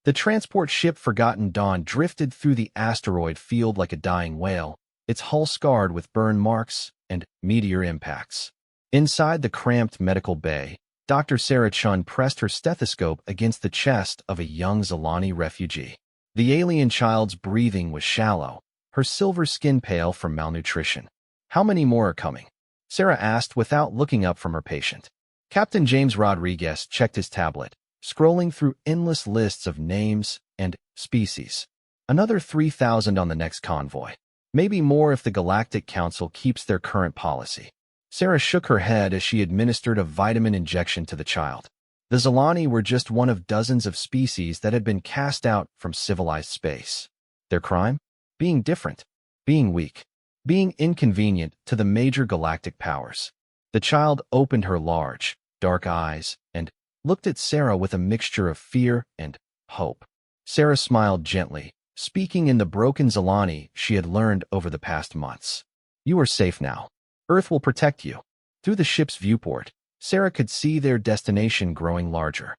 The transport ship Forgotten Dawn drifted through the asteroid field like a dying whale, its hull scarred with burn marks and meteor impacts. Inside the cramped medical bay, Dr. Sarah Chun pressed her stethoscope against the chest of a young Zalani refugee. The alien child's breathing was shallow, her silver skin pale from malnutrition. "How many more are coming?" Sarah asked without looking up from her patient. Captain James Rodriguez checked his tablet, scrolling through endless lists of names and species. "Another 3,000 on the next convoy. Maybe more if the Galactic Council keeps their current policy." Sarah shook her head as she administered a vitamin injection to the child. The Zalani were just one of dozens of species that had been cast out from civilized space. Their crime? Being different, being weak, being inconvenient to the major galactic powers. The child opened her large, dark eyes and looked at Sarah with a mixture of fear and hope. Sarah smiled gently, speaking in the broken Zalani she had learned over the past months. "You are safe now. Earth will protect you." Through the ship's viewport, Sarah could see their destination growing larger.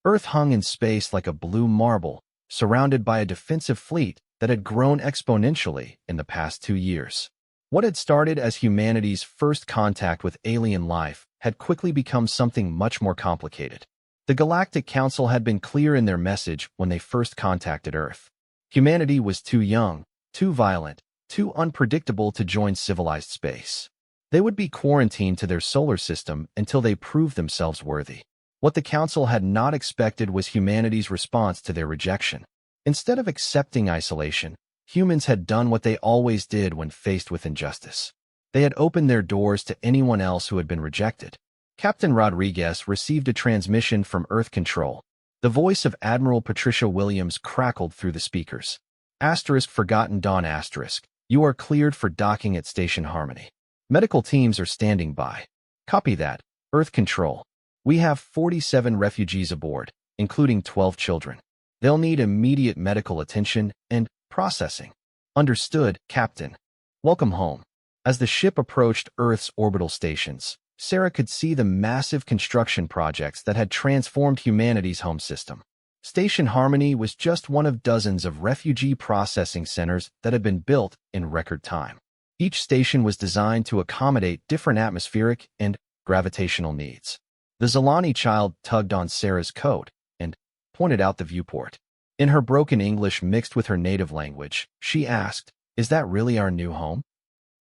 Earth hung in space like a blue marble, surrounded by a defensive fleet that had grown exponentially in the past 2 years. What had started as humanity's first contact with alien life had quickly become something much more complicated. The Galactic Council had been clear in their message when they first contacted Earth. Humanity was too young, too violent, too unpredictable to join civilized space. They would be quarantined to their solar system until they proved themselves worthy. What the Council had not expected was humanity's response to their rejection. Instead of accepting isolation, humans had done what they always did when faced with injustice. They had opened their doors to anyone else who had been rejected. Captain Rodriguez received a transmission from Earth Control. The voice of Admiral Patricia Williams crackled through the speakers. Forgotten Dawn *. You are cleared for docking at Station Harmony. Medical teams are standing by. Copy that, Earth Control. We have 47 refugees aboard, including 12 children. They'll need immediate medical attention and processing. Understood, Captain. Welcome home. As the ship approached Earth's orbital stations, Sarah could see the massive construction projects that had transformed humanity's home system. Station Harmony was just one of dozens of refugee processing centers that had been built in record time. Each station was designed to accommodate different atmospheric and gravitational needs. The Zalani child tugged on Sarah's coat and pointed out the viewport. In her broken English mixed with her native language, she asked, "Is that really our new home?"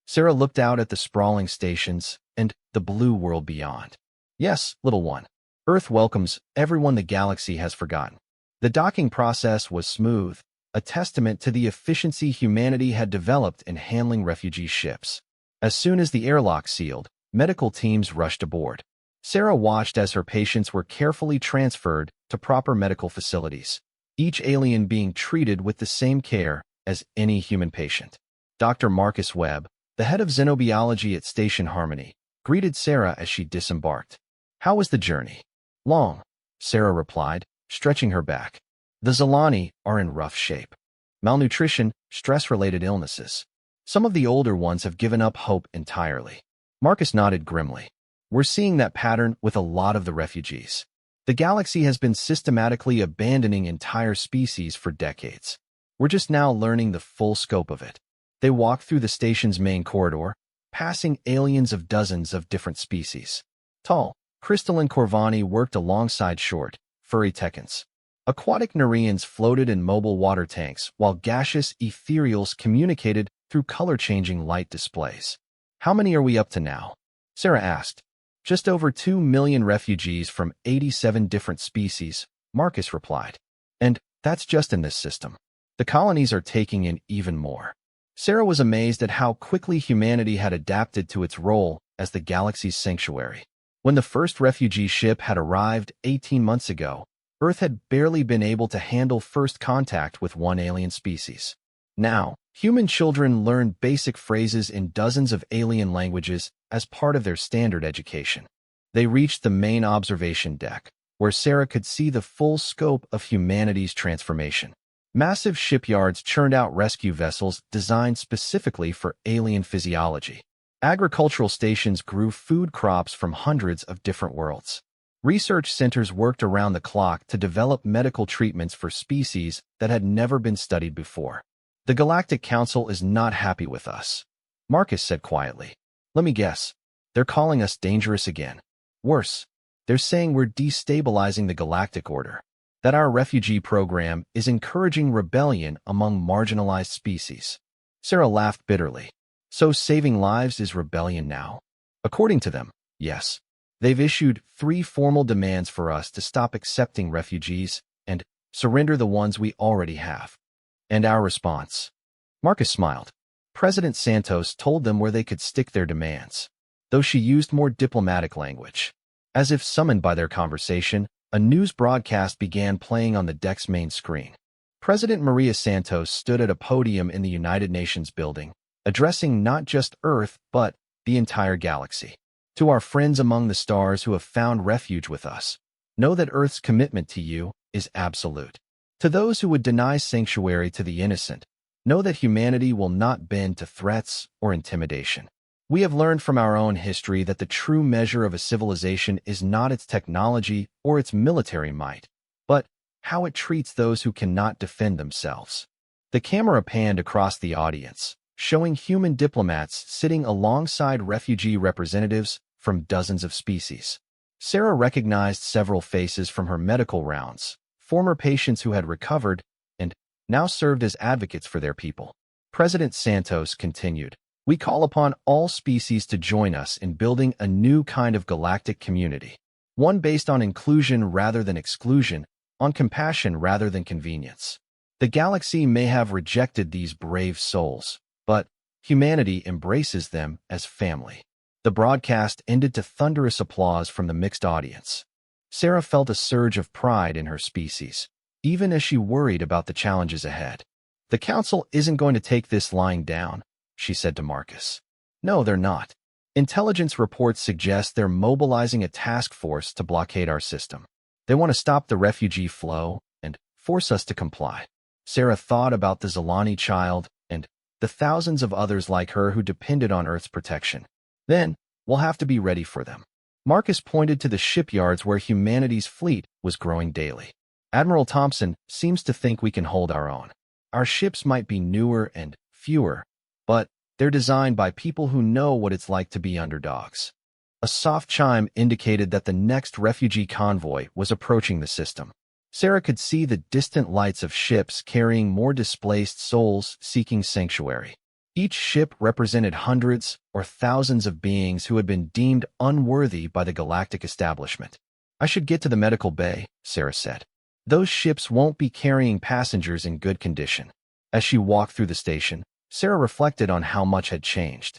Sarah looked out at the sprawling stations and the blue world beyond. "Yes, little one. Earth welcomes everyone the galaxy has forgotten." The docking process was smooth, a testament to the efficiency humanity had developed in handling refugee ships. As soon as the airlock sealed, medical teams rushed aboard. Sarah watched as her patients were carefully transferred to proper medical facilities, each alien being treated with the same care as any human patient. Dr. Marcus Webb, the head of xenobiology at Station Harmony, greeted Sarah as she disembarked. "How was the journey?" "Long," Sarah replied, stretching her back. "The Zalani are in rough shape. Malnutrition, stress-related illnesses. Some of the older ones have given up hope entirely." Marcus nodded grimly. "We're seeing that pattern with a lot of the refugees. The galaxy has been systematically abandoning entire species for decades. We're just now learning the full scope of it." They walked through the station's main corridor, passing aliens of dozens of different species. Tall, crystalline Corvani worked alongside short, furry Tekans. Aquatic Nereans floated in mobile water tanks, while gaseous ethereals communicated through color-changing light displays. "How many are we up to now?" Sarah asked. "Just over 2 million refugees from 87 different species," Marcus replied. "And that's just in this system. The colonies are taking in even more." Sarah was amazed at how quickly humanity had adapted to its role as the galaxy's sanctuary. When the first refugee ship had arrived 18 months ago, Earth had barely been able to handle first contact with one alien species. Now, human children learn basic phrases in dozens of alien languages as part of their standard education. They reached the main observation deck, where Sarah could see the full scope of humanity's transformation. Massive shipyards churned out rescue vessels designed specifically for alien physiology. Agricultural stations grew food crops from hundreds of different worlds. Research centers worked around the clock to develop medical treatments for species that had never been studied before. The Galactic Council is not happy with us, Marcus said quietly. Let me guess. They're calling us dangerous again. Worse, they're saying we're destabilizing the galactic order, that our refugee program is encouraging rebellion among marginalized species. Sarah laughed bitterly. So saving lives is rebellion now? According to them, yes. They've issued 3 formal demands for us to stop accepting refugees and surrender the ones we already have. And our response? Marcus smiled. President Santos told them where they could stick their demands, though she used more diplomatic language. As if summoned by their conversation, a news broadcast began playing on the deck's main screen. President Maria Santos stood at a podium in the United Nations building, addressing not just Earth, but the entire galaxy. To our friends among the stars who have found refuge with us, know that Earth's commitment to you is absolute. To those who would deny sanctuary to the innocent, know that humanity will not bend to threats or intimidation. We have learned from our own history that the true measure of a civilization is not its technology or its military might, but how it treats those who cannot defend themselves. The camera panned across the audience, showing human diplomats sitting alongside refugee representatives from dozens of species. Sarah recognized several faces from her medical rounds, former patients who had recovered and now served as advocates for their people. President Santos continued, "We call upon all species to join us in building a new kind of galactic community, one based on inclusion rather than exclusion, on compassion rather than convenience. The galaxy may have rejected these brave souls, but humanity embraces them as family." The broadcast ended to thunderous applause from the mixed audience. Sarah felt a surge of pride in her species, even as she worried about the challenges ahead. "The Council isn't going to take this lying down," she said to Marcus. "No, they're not. Intelligence reports suggest they're mobilizing a task force to blockade our system. They want to stop the refugee flow and force us to comply." Sarah thought about the Zalani child and the thousands of others like her who depended on Earth's protection. Then, we'll have to be ready for them. Marcus pointed to the shipyards where humanity's fleet was growing daily. "Admiral Thompson seems to think we can hold our own. Our ships might be newer and fewer, but they're designed by people who know what it's like to be underdogs." A soft chime indicated that the next refugee convoy was approaching the system. Sarah could see the distant lights of ships carrying more displaced souls seeking sanctuary. Each ship represented hundreds or thousands of beings who had been deemed unworthy by the galactic establishment. "I should get to the medical bay," Sarah said. "Those ships won't be carrying passengers in good condition." As she walked through the station, Sarah reflected on how much had changed.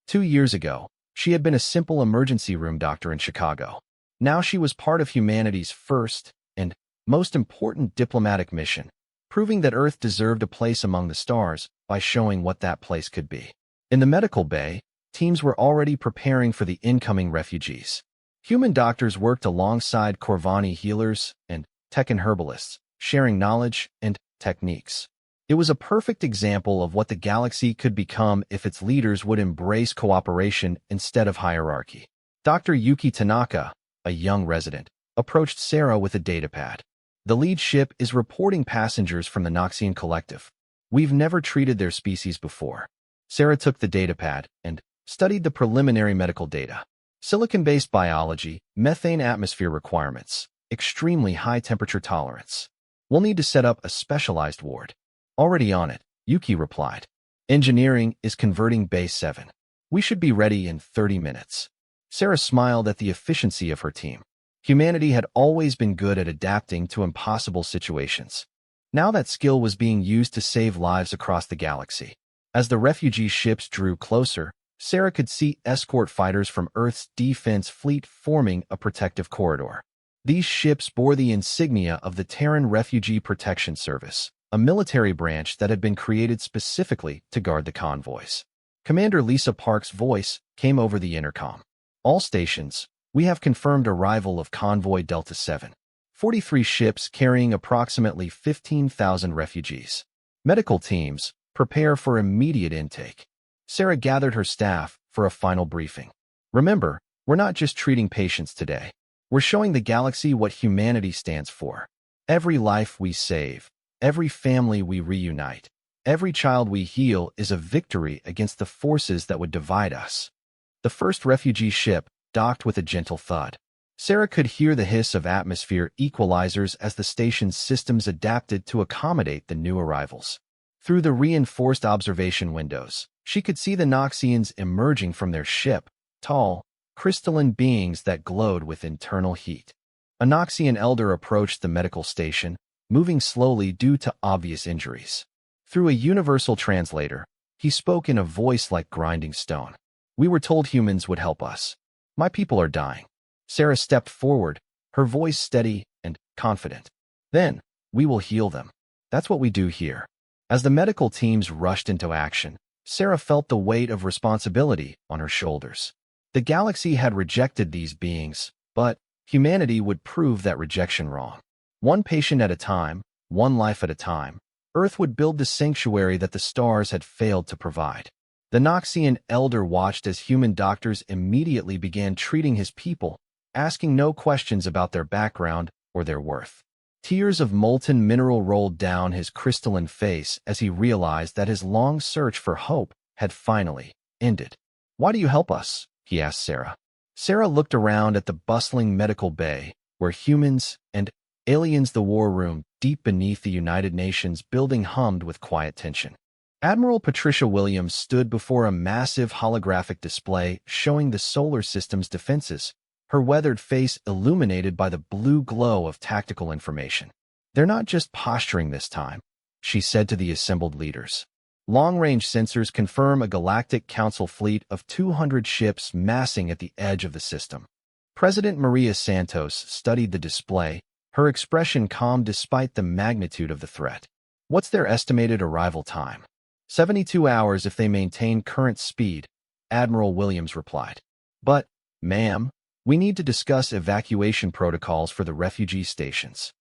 2 years ago, she had been a simple emergency room doctor in Chicago. Now she was part of humanity's first and most important diplomatic mission, proving that Earth deserved a place among the stars by showing what that place could be. In the medical bay, teams were already preparing for the incoming refugees. Human doctors worked alongside Corvani healers and Tekken herbalists, sharing knowledge and techniques. It was a perfect example of what the galaxy could become if its leaders would embrace cooperation instead of hierarchy. Dr. Yuki Tanaka, a young resident, approached Sarah with a datapad. "The lead ship is reporting passengers from the Noxian Collective. We've never treated their species before." Sarah took the datapad and studied the preliminary medical data. Silicon-based biology, methane atmosphere requirements, extremely high temperature tolerance. "We'll need to set up a specialized ward." "Already on it," Yuki replied. "Engineering is converting Bay 7. We should be ready in 30 minutes. Sarah smiled at the efficiency of her team. Humanity had always been good at adapting to impossible situations. Now that skill was being used to save lives across the galaxy. As the refugee ships drew closer, Sarah could see escort fighters from Earth's defense fleet forming a protective corridor. These ships bore the insignia of the Terran Refugee Protection Service, a military branch that had been created specifically to guard the convoys. Commander Lisa Park's voice came over the intercom. "All stations, we have confirmed arrival of Convoy Delta 7. 43 ships carrying approximately 15,000 refugees. Medical teams, prepare for immediate intake." Sarah gathered her staff for a final briefing. "Remember, we're not just treating patients today. We're showing the galaxy what humanity stands for. Every life we save, every family we reunite, every child we heal is a victory against the forces that would divide us. The first refugee ship docked with a gentle thud. Sarah could hear the hiss of atmosphere equalizers as the station's systems adapted to accommodate the new arrivals. Through the reinforced observation windows, she could see the Noxians emerging from their ship, tall, crystalline beings that glowed with internal heat. A Noxian elder approached the medical station, moving slowly due to obvious injuries. Through a universal translator, he spoke in a voice like grinding stone. "We were told humans would help us. My people are dying." Sarah stepped forward, her voice steady and confident. "Then, we will heal them. That's what we do here." As the medical teams rushed into action, Sarah felt the weight of responsibility on her shoulders. The galaxy had rejected these beings, but humanity would prove that rejection wrong. One patient at a time, one life at a time, Earth would build the sanctuary that the stars had failed to provide. The Noxian elder watched as human doctors immediately began treating his people, asking no questions about their background or their worth. Tears of molten mineral rolled down his crystalline face as he realized that his long search for hope had finally ended. "Why do you help us?" he asked Sarah. Sarah looked around at the bustling medical bay, where humans and aliens, the war room deep beneath the United Nations building, hummed with quiet tension. Admiral Patricia Williams stood before a massive holographic display showing the solar system's defenses, her weathered face illuminated by the blue glow of tactical information. "They're not just posturing this time," she said to the assembled leaders. "Long-range sensors confirm a galactic council fleet of 200 ships massing at the edge of the system." President Maria Santos studied the display, her expression calm despite the magnitude of the threat. "What's their estimated arrival time?" 72 hours if they maintain current speed," Admiral Williams replied. "But, ma'am, we need to discuss evacuation protocols for the refugee stations."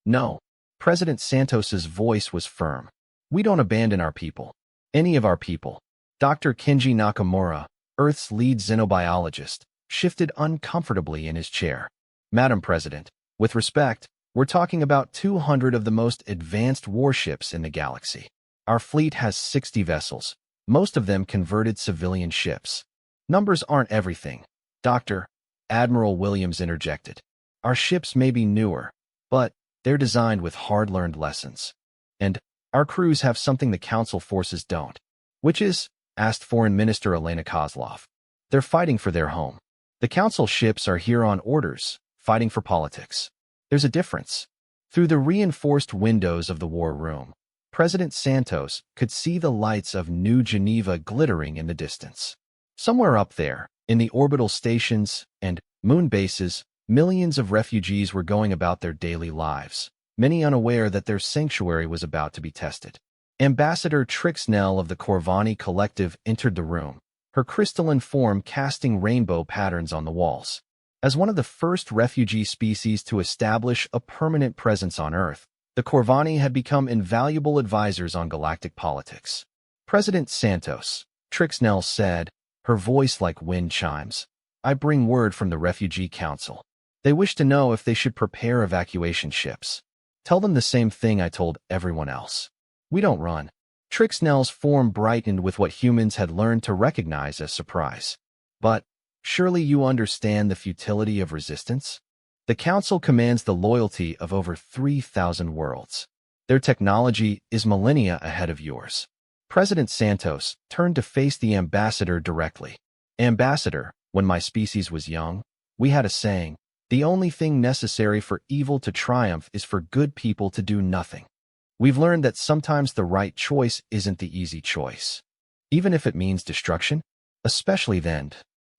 "No." President Santos's voice was firm. "We don't abandon our people. Any of our people." Dr. Kenji Nakamura, Earth's lead xenobiologist, shifted uncomfortably in his chair. "Madam President, with respect, we're talking about 200 of the most advanced warships in the galaxy. Our fleet has 60 vessels, most of them converted civilian ships. Numbers aren't everything, Doctor," Admiral Williams interjected. "Our ships may be newer, but they're designed with hard-learned lessons. And our crews have something the Council forces don't." "Which is?" asked Foreign Minister Elena Kozlov. "They're fighting for their home. The Council ships are here on orders, fighting for politics. There's a difference." Through the reinforced windows of the war room, President Santos could see the lights of New Geneva glittering in the distance. Somewhere up there, in the orbital stations and moon bases, millions of refugees were going about their daily lives, many unaware that their sanctuary was about to be tested. Ambassador Trixnell of the Corvani Collective entered the room, her crystalline form casting rainbow patterns on the walls. As one of the first refugee species to establish a permanent presence on Earth, the Corvani had become invaluable advisors on galactic politics. "President Santos," Trixnell said, her voice like wind chimes, "I bring word from the Refugee Council. They wish to know if they should prepare evacuation ships. Tell them the same thing I told everyone else. We don't run." Trixnell's form brightened with what humans had learned to recognize as surprise. "But surely you understand the futility of resistance? The Council commands the loyalty of over 3,000 worlds. Their technology is millennia ahead of yours." President Santos turned to face the ambassador directly. "Ambassador, when my species was young, we had a saying, the only thing necessary for evil to triumph is for good people to do nothing. We've learned that sometimes the right choice isn't the easy choice, even if it means destruction, especially then."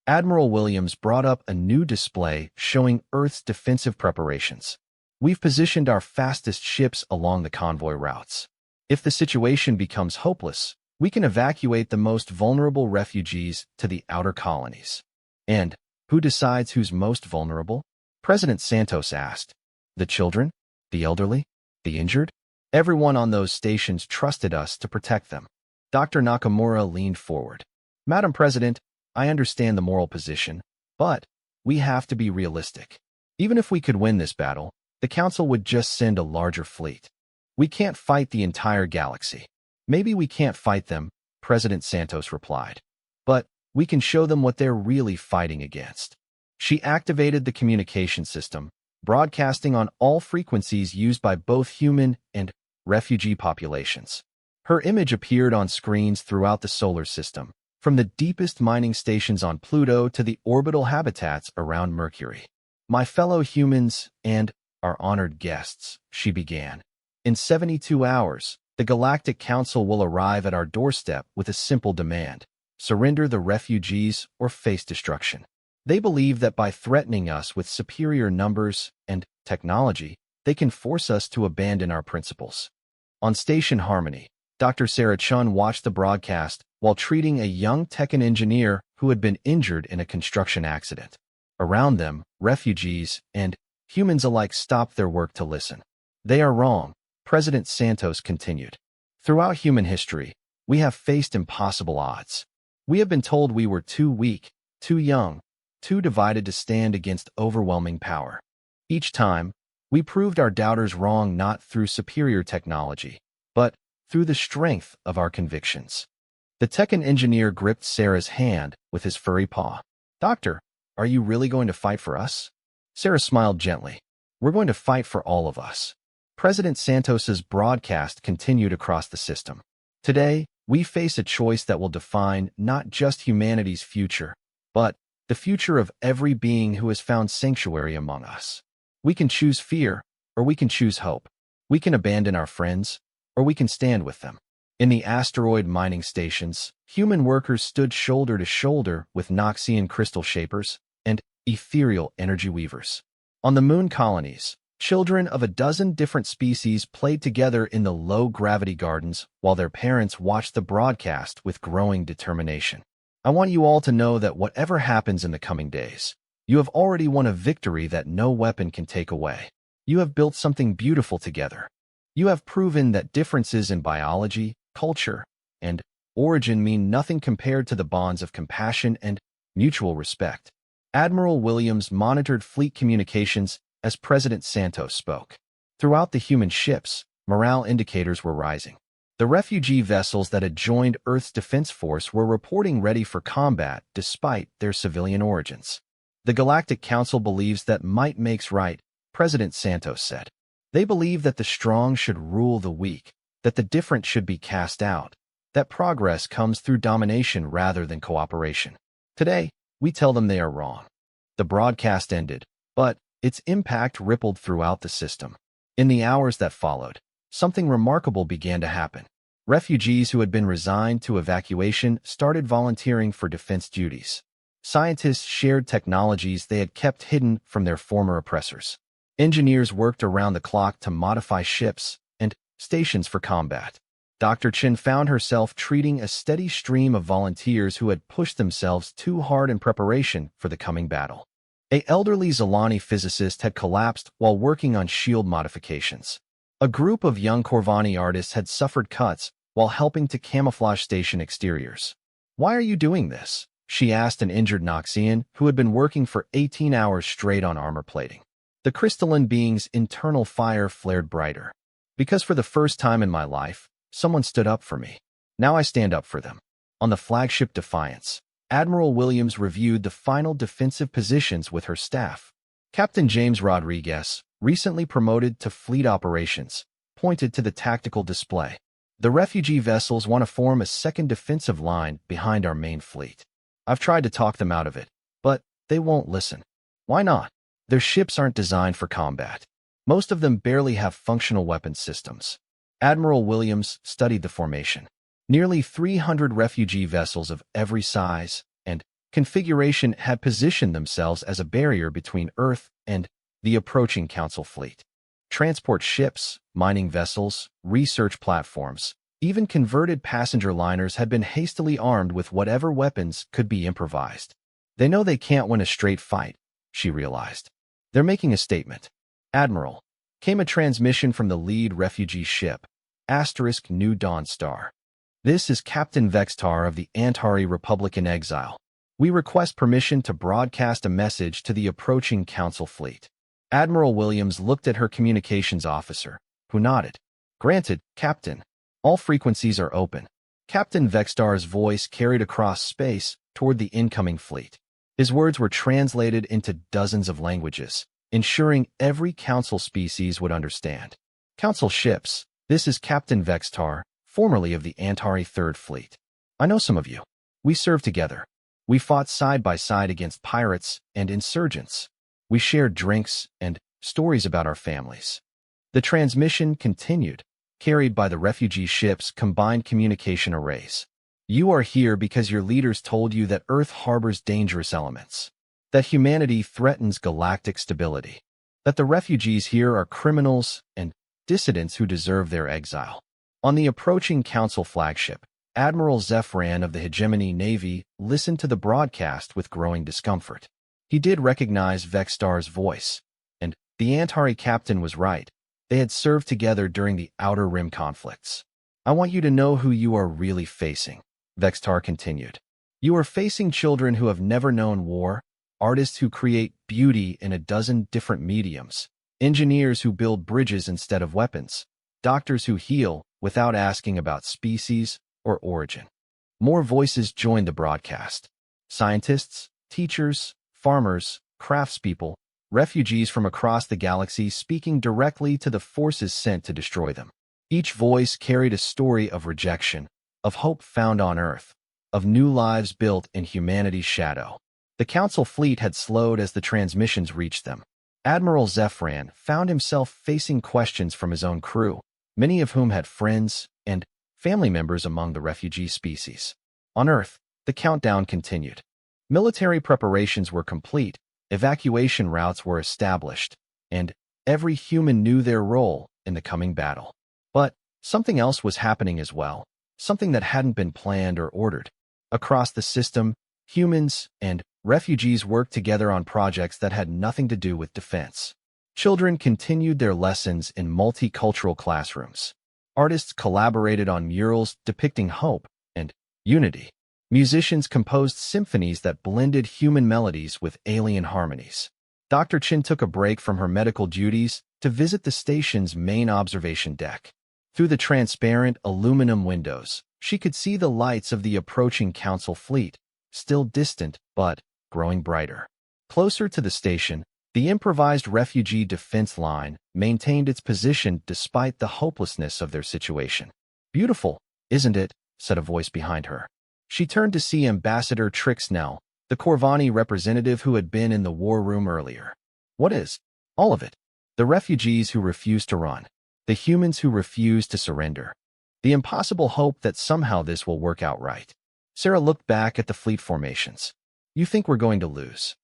Admiral Williams brought up a new display showing Earth's defensive preparations. "We've positioned our fastest ships along the convoy routes. If the situation becomes hopeless, we can evacuate the most vulnerable refugees to the outer colonies." "And who decides who's most vulnerable?" President Santos asked. "The children? The elderly? The injured? Everyone on those stations trusted us to protect them." Dr. Nakamura leaned forward. "Madam President, I understand the moral position, but we have to be realistic. Even if we could win this battle, the Council would just send a larger fleet. We can't fight the entire galaxy. Maybe we can't fight them, President Santos replied. But we can show them what they're really fighting against. She activated the communication system, broadcasting on all frequencies used by both human and refugee populations. Her image appeared on screens throughout the solar system, from the deepest mining stations on Pluto to the orbital habitats around Mercury. My fellow humans and our honored guests, she began. In 72 hours, the Galactic Council will arrive at our doorstep with a simple demand: surrender the refugees or face destruction. They believe that by threatening us with superior numbers and technology, they can force us to abandon our principles. On Station Harmony, Dr. Sarah Chun watched the broadcast while treating a young tech engineer who had been injured in a construction accident. Around them, refugees and humans alike stopped their work to listen. They are wrong, President Santos continued. Throughout human history, we have faced impossible odds. We have been told we were too weak, too young, too divided to stand against overwhelming power. Each time, we proved our doubters wrong, not through superior technology, but through the strength of our convictions. The tech engineer gripped Sarah's hand with his furry paw. Doctor, are you really going to fight for us? Sarah smiled gently. We're going to fight for all of us. President Santos's broadcast continued across the system. Today, we face a choice that will define not just humanity's future, but the future of every being who has found sanctuary among us. We can choose fear, or we can choose hope. We can abandon our friends, or we can stand with them. In the asteroid mining stations, human workers stood shoulder to shoulder with Noxian crystal shapers and ethereal energy weavers. On the moon colonies, children of a dozen different species played together in the low-gravity gardens while their parents watched the broadcast with growing determination. I want you all to know that whatever happens in the coming days, you have already won a victory that no weapon can take away. You have built something beautiful together. You have proven that differences in biology, culture, and origin mean nothing compared to the bonds of compassion and mutual respect. Admiral Williams monitored fleet communications as President Santos spoke. Throughout the human ships, morale indicators were rising. The refugee vessels that had joined Earth's Defense Force were reporting ready for combat despite their civilian origins. The Galactic Council believes that might makes right, President Santos said. They believe that the strong should rule the weak, that the different should be cast out, that progress comes through domination rather than cooperation. Today, we tell them they are wrong. The broadcast ended, but its impact rippled throughout the system. In the hours that followed, something remarkable began to happen. Refugees who had been resigned to evacuation started volunteering for defense duties. Scientists shared technologies they had kept hidden from their former oppressors. Engineers worked around the clock to modify ships and stations for combat. Dr. Chin found herself treating a steady stream of volunteers who had pushed themselves too hard in preparation for the coming battle. An elderly Zolani physicist had collapsed while working on shield modifications. A group of young Corvani artists had suffered cuts while helping to camouflage station exteriors. "Why are you doing this?" she asked an injured Noxian who had been working for 18 hours straight on armor plating. The crystalline being's internal fire flared brighter. "Because for the first time in my life, someone stood up for me. Now I stand up for them." On the flagship Defiance, Admiral Williams reviewed the final defensive positions with her staff. Captain James Rodriguez, recently promoted to fleet operations, pointed to the tactical display. "The refugee vessels want to form a second defensive line behind our main fleet. I've tried to talk them out of it, but they won't listen." "Why not?" "Their ships aren't designed for combat. Most of them barely have functional weapons systems." Admiral Williams studied the formation. Nearly 300 refugee vessels of every size and configuration had positioned themselves as a barrier between Earth and the approaching Council fleet. Transport ships, mining vessels, research platforms, even converted passenger liners had been hastily armed with whatever weapons could be improvised. They know they can't win a straight fight, she realized. They're making a statement. "Admiral," came a transmission from the lead refugee ship, New Dawn Star. "This is Captain Vextar of the Antari Republic in exile. We request permission to broadcast a message to the approaching Council fleet. Admiral Williams looked at her communications officer, who nodded. Granted, Captain. All frequencies are open. Captain Vextar's voice carried across space toward the incoming fleet. His words were translated into dozens of languages, ensuring every Council species would understand. Council ships, this is Captain Vextar, formerly of the Antari Third Fleet. I know some of you. We served together. We fought side by side against pirates and insurgents. We shared drinks and stories about our families. The transmission continued, carried by the refugee ship's combined communication arrays. You are here because your leaders told you that Earth harbors dangerous elements, that humanity threatens galactic stability, that the refugees here are criminals and dissidents who deserve their exile. On the approaching Council flagship, Admiral Zephyran of the Hegemony Navy listened to the broadcast with growing discomfort. He did recognize Vextar's voice, and the Antari captain was right. They had served together during the Outer Rim conflicts. I want you to know who you are really facing, Vextar continued. You are facing children who have never known war, artists who create beauty in a dozen different mediums, engineers who build bridges instead of weapons, doctors who heal without asking about species or origin. More voices joined the broadcast. Scientists, teachers, farmers, craftspeople, refugees from across the galaxy speaking directly to the forces sent to destroy them. Each voice carried a story of rejection, of hope found on Earth, of new lives built in humanity's shadow. The Council fleet had slowed as the transmissions reached them. Admiral Zephyran found himself facing questions from his own crew, many of whom had friends and family members among the refugee species. On Earth, the countdown continued. Military preparations were complete, evacuation routes were established, and every human knew their role in the coming battle. But something else was happening as well, something that hadn't been planned or ordered. Across the system, humans and refugees worked together on projects that had nothing to do with defense. Children continued their lessons in multicultural classrooms. Artists collaborated on murals depicting hope and unity. Musicians composed symphonies that blended human melodies with alien harmonies. Dr. Chin took a break from her medical duties to visit the station's main observation deck. Through the transparent aluminum windows, she could see the lights of the approaching Council fleet, still distant but growing brighter. Closer to the station, the improvised refugee defense line maintained its position despite the hopelessness of their situation. Beautiful, isn't it? Said a voice behind her. She turned to see Ambassador Trixnell, the Corvani representative who had been in the war room earlier. What is? All of it. The refugees who refuse to run. The humans who refuse to surrender. The impossible hope that somehow this will work out right. Sarah looked back at the fleet formations. You think we're going to lose.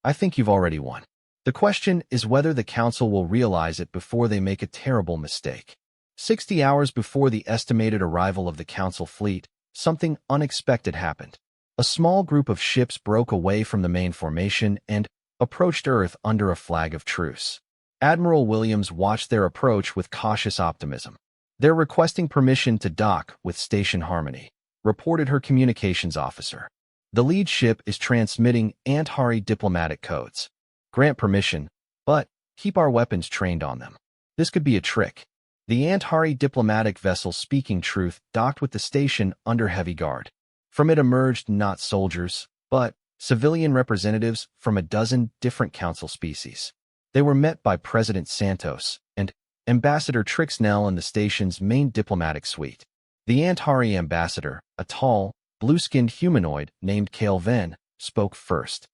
I think you've already won. The question is whether the Council will realize it before they make a terrible mistake. 60 hours before the estimated arrival of the Council fleet, something unexpected happened. A small group of ships broke away from the main formation and approached Earth under a flag of truce. Admiral Williams watched their approach with cautious optimism. They're requesting permission to dock with Station Harmony, reported her communications officer. The lead ship is transmitting Antari diplomatic codes. Grant permission, but keep our weapons trained on them. This could be a trick. The Antari diplomatic vessel Speaking Truth docked with the station under heavy guard. From it emerged not soldiers, but civilian representatives from a dozen different Council species. They were met by President Santos and Ambassador Trixnell in the station's main diplomatic suite. The Antari ambassador, a tall, blue-skinned humanoid named Calvin, spoke first.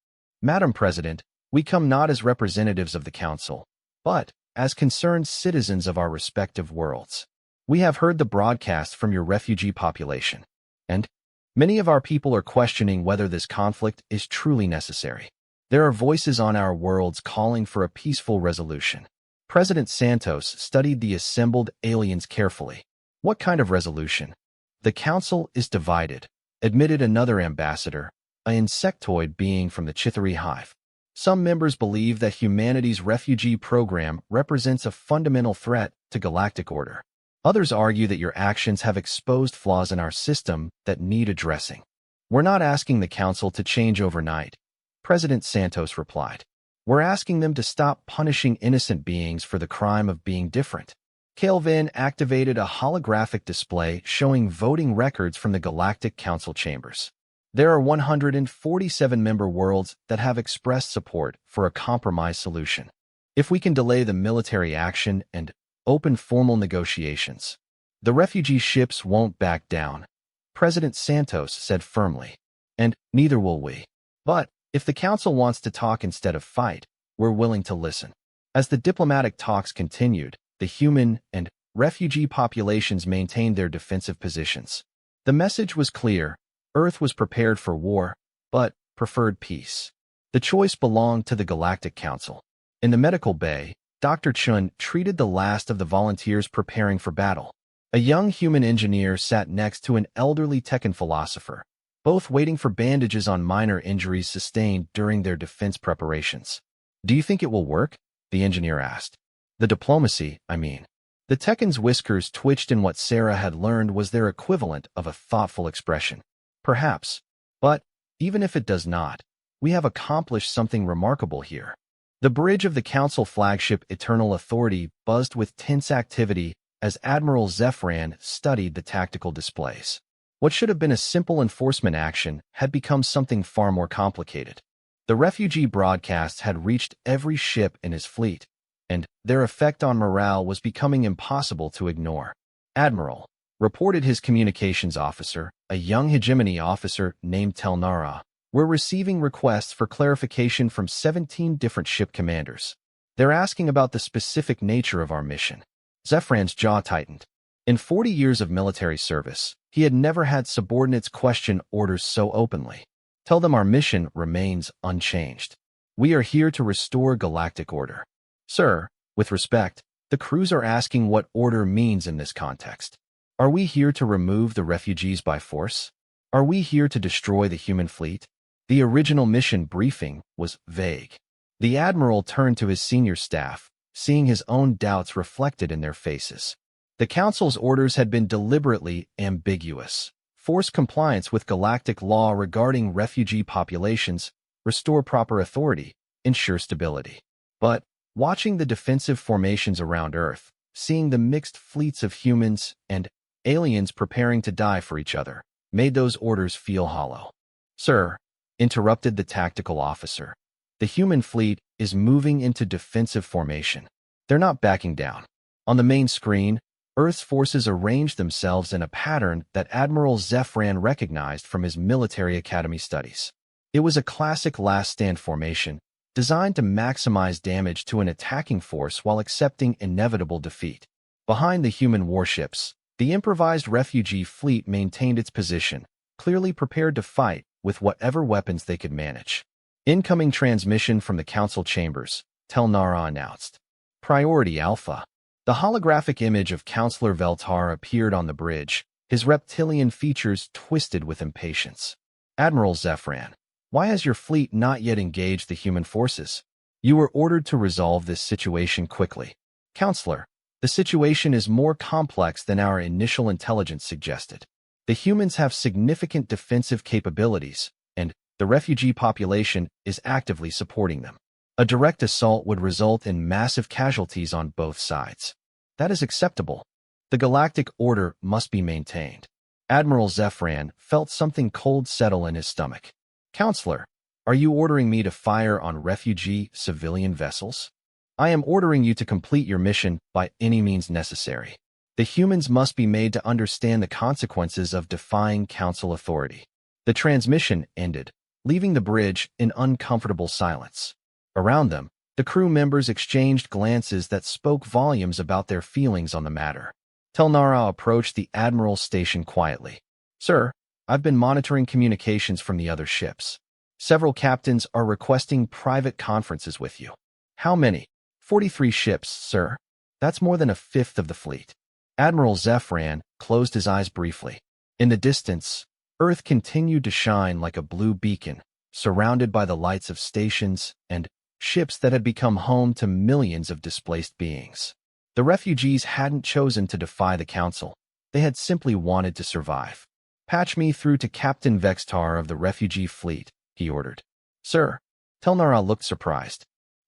Madam President, we come not as representatives of the Council, but as concerned citizens of our respective worlds. We have heard the broadcast from your refugee population, and many of our people are questioning whether this conflict is truly necessary. There are voices on our worlds calling for a peaceful resolution. President Santos studied the assembled aliens carefully. What kind of resolution? The Council is divided, admitted another ambassador, an insectoid being from the Chithari hive. Some members believe that humanity's refugee program represents a fundamental threat to galactic order. Others argue that your actions have exposed flaws in our system that need addressing. We're not asking the Council to change overnight, President Santos replied. We're asking them to stop punishing innocent beings for the crime of being different. Kelvin activated a holographic display showing voting records from the Galactic Council chambers. There are 147 member worlds that have expressed support for a compromise solution. If we can delay the military action and open formal negotiations, the refugee ships won't back down, President Santos said firmly. And neither will we. But if the Council wants to talk instead of fight, we're willing to listen. As the diplomatic talks continued, the human and refugee populations maintained their defensive positions. The message was clear: Earth was prepared for war, but preferred peace. The choice belonged to the Galactic Council. In the medical bay, Dr. Chun treated the last of the volunteers preparing for battle. A young human engineer sat next to an elderly Tekken philosopher, both waiting for bandages on minor injuries sustained during their defense preparations. "Do you think it will work?" the engineer asked. "The diplomacy, I mean." The Tekken's whiskers twitched in what Sarah had learned was their equivalent of a thoughtful expression. "Perhaps. But even if it does not, we have accomplished something remarkable here." The bridge of the Council flagship Eternal Authority buzzed with tense activity as Admiral Zephyran studied the tactical displays. What should have been a simple enforcement action had become something far more complicated. The refugee broadcasts had reached every ship in his fleet, and their effect on morale was becoming impossible to ignore. "Admiral," reported his communications officer, a young hegemony officer named Telnara, "we're receiving requests for clarification from 17 different ship commanders. They're asking about the specific nature of our mission." Zephyran's jaw tightened. In 40 years of military service, he had never had subordinates question orders so openly. "Tell them our mission remains unchanged. We are here to restore galactic order." "Sir, with respect, the crews are asking what order means in this context. Are we here to remove the refugees by force? Are we here to destroy the human fleet?" The original mission briefing was vague. The Admiral turned to his senior staff, seeing his own doubts reflected in their faces. The Council's orders had been deliberately ambiguous. Force compliance with galactic law regarding refugee populations, restore proper authority, ensure stability. But watching the defensive formations around Earth, seeing the mixed fleets of humans and aliens preparing to die for each other, made those orders feel hollow. "Sir," interrupted the tactical officer, "the human fleet is moving into defensive formation. They're not backing down." On the main screen, Earth's forces arranged themselves in a pattern that Admiral Zephyran recognized from his military academy studies. It was a classic last stand formation, designed to maximize damage to an attacking force while accepting inevitable defeat. Behind the human warships, the improvised refugee fleet maintained its position, clearly prepared to fight with whatever weapons they could manage. "Incoming transmission from the Council chambers," Telnara announced. "Priority Alpha." The holographic image of Counselor Veltar appeared on the bridge, his reptilian features twisted with impatience. "Admiral Zephyran, why has your fleet not yet engaged the human forces? You were ordered to resolve this situation quickly." "Counselor, the situation is more complex than our initial intelligence suggested. The humans have significant defensive capabilities, and the refugee population is actively supporting them. A direct assault would result in massive casualties on both sides. That is acceptable. The galactic order must be maintained." Admiral Zephyran felt something cold settle in his stomach. "Counselor, are you ordering me to fire on refugee civilian vessels? I am ordering you to complete your mission by any means necessary. The humans must be made to understand the consequences of defying Council authority." The transmission ended, leaving the bridge in uncomfortable silence. Around them, the crew members exchanged glances that spoke volumes about their feelings on the matter. Telnara approached the Admiral's station quietly. "Sir, I've been monitoring communications from the other ships. Several captains are requesting private conferences with you." "How many?" 43 ships, sir. That's more than a fifth of the fleet." Admiral Zephyran closed his eyes briefly. In the distance, Earth continued to shine like a blue beacon, surrounded by the lights of stations and ships that had become home to millions of displaced beings. The refugees hadn't chosen to defy the Council. They had simply wanted to survive. "Patch me through to Captain Vextar of the refugee fleet," he ordered. "Sir." Telnara looked surprised.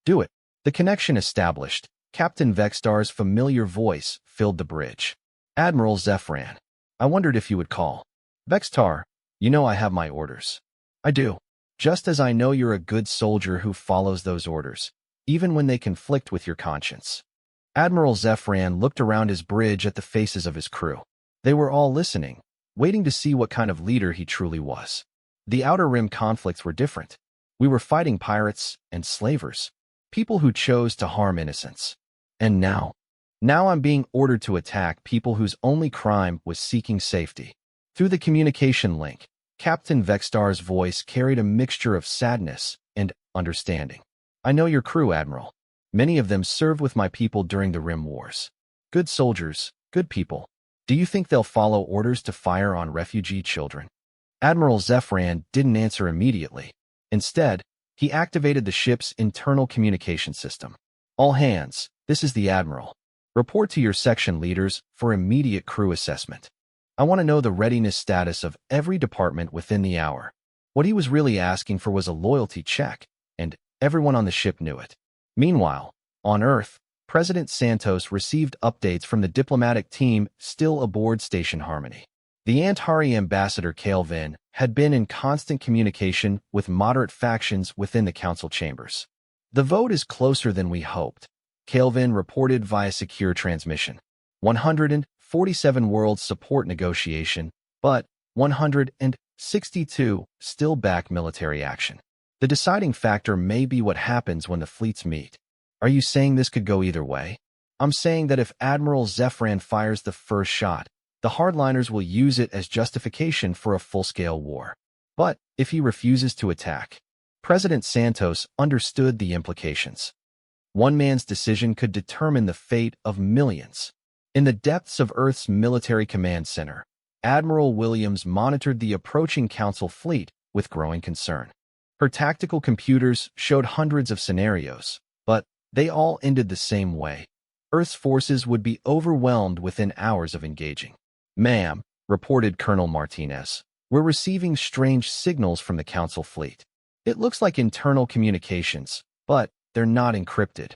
Do it. The connection established. Captain Vextar's familiar voice filled the bridge. Admiral Zephyran. I wondered if you would call. Vextar, you know I have my orders. I do. Just as I know you're a good soldier who follows those orders, even when they conflict with your conscience. Admiral Zephyran looked around his bridge at the faces of his crew. They were all listening, waiting to see what kind of leader he truly was. The Outer Rim conflicts were different. We were fighting pirates and slavers, people who chose to harm innocents. And now I'm being ordered to attack people whose only crime was seeking safety. Through the communication link, Captain Vextar's voice carried a mixture of sadness and understanding. I know your crew, Admiral. Many of them served with my people during the Rim Wars. Good soldiers, good people. Do you think they'll follow orders to fire on refugee children? Admiral Zephyran didn't answer immediately. Instead, he activated the ship's internal communication system. All hands, this is the Admiral. Report to your section leaders for immediate crew assessment. I want to know the readiness status of every department within the hour. What he was really asking for was a loyalty check, and everyone on the ship knew it. Meanwhile, on Earth, President Santos received updates from the diplomatic team still aboard Station Harmony. The Antari ambassador Calvin had been in constant communication with moderate factions within the council chambers. The vote is closer than we hoped, Calvin reported via secure transmission. 147 world support negotiation, but 162 still back military action. The deciding factor may be what happens when the fleets meet. Are you saying this could go either way? I'm saying that if Admiral Zephyran fires the first shot, the hardliners will use it as justification for a full-scale war. But if he refuses to attack, President Santos understood the implications. One man's decision could determine the fate of millions. In the depths of Earth's military command center, Admiral Williams monitored the approaching Council fleet with growing concern. Her tactical computers showed hundreds of scenarios, but they all ended the same way. Earth's forces would be overwhelmed within hours of engaging. Ma'am, reported Colonel Martinez, we're receiving strange signals from the Council fleet. It looks like internal communications, but they're not encrypted.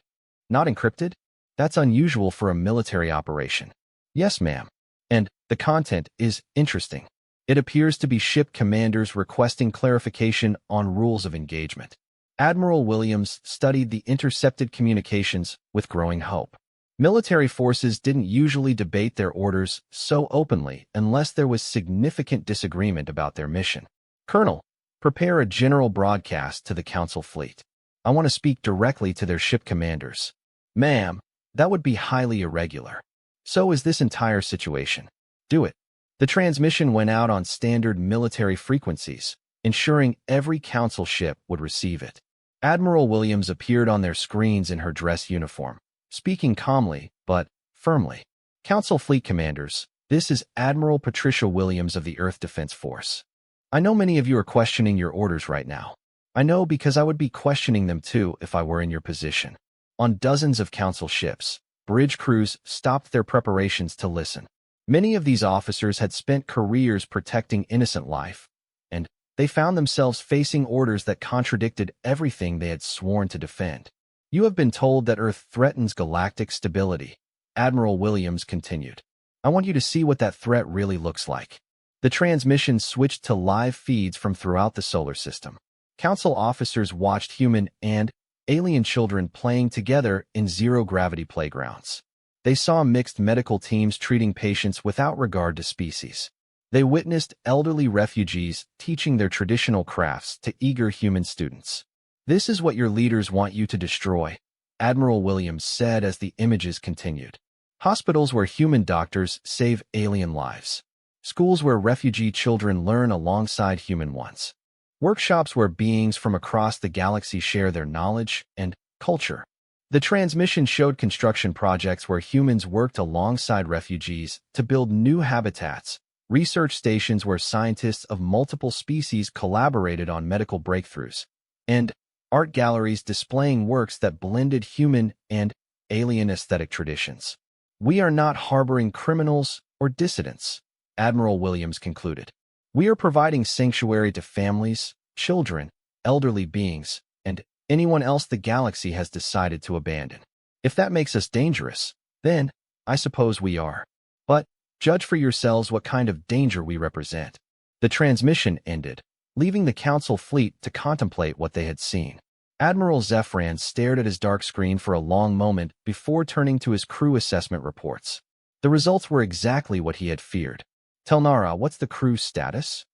Not encrypted? That's unusual for a military operation. Yes, ma'am. And the content is interesting. It appears to be ship commanders requesting clarification on rules of engagement. Admiral Williams studied the intercepted communications with growing hope. Military forces didn't usually debate their orders so openly unless there was significant disagreement about their mission. Colonel, prepare a general broadcast to the Council fleet. I want to speak directly to their ship commanders. Ma'am, that would be highly irregular. So is this entire situation. Do it. The transmission went out on standard military frequencies, ensuring every Council ship would receive it. Admiral Williams appeared on their screens in her dress uniform, speaking calmly but firmly. Council fleet commanders, this is Admiral Patricia Williams of the Earth Defense Force. I know many of you are questioning your orders right now. I know because I would be questioning them too if I were in your position. On dozens of Council ships, bridge crews stopped their preparations to listen. Many of these officers had spent careers protecting innocent life, and they found themselves facing orders that contradicted everything they had sworn to defend. You have been told that Earth threatens galactic stability, Admiral Williams continued. I want you to see what that threat really looks like. The transmission switched to live feeds from throughout the solar system. Council officers watched human and alien children playing together in zero-gravity playgrounds. They saw mixed medical teams treating patients without regard to species. They witnessed elderly refugees teaching their traditional crafts to eager human students. This is what your leaders want you to destroy, Admiral Williams said as the images continued. Hospitals where human doctors save alien lives. Schools where refugee children learn alongside human ones. Workshops where beings from across the galaxy share their knowledge and culture. The transmission showed construction projects where humans worked alongside refugees to build new habitats, research stations where scientists of multiple species collaborated on medical breakthroughs, and art galleries displaying works that blended human and alien aesthetic traditions. We are not harboring criminals or dissidents, Admiral Williams concluded. We are providing sanctuary to families, children, elderly beings, and anyone else the galaxy has decided to abandon. If that makes us dangerous, then I suppose we are. But judge for yourselves what kind of danger we represent. The transmission ended, leaving the Council fleet to contemplate what they had seen. Admiral Zephyran stared at his dark screen for a long moment before turning to his crew assessment reports. The results were exactly what he had feared. Telnara, what's the crew's status?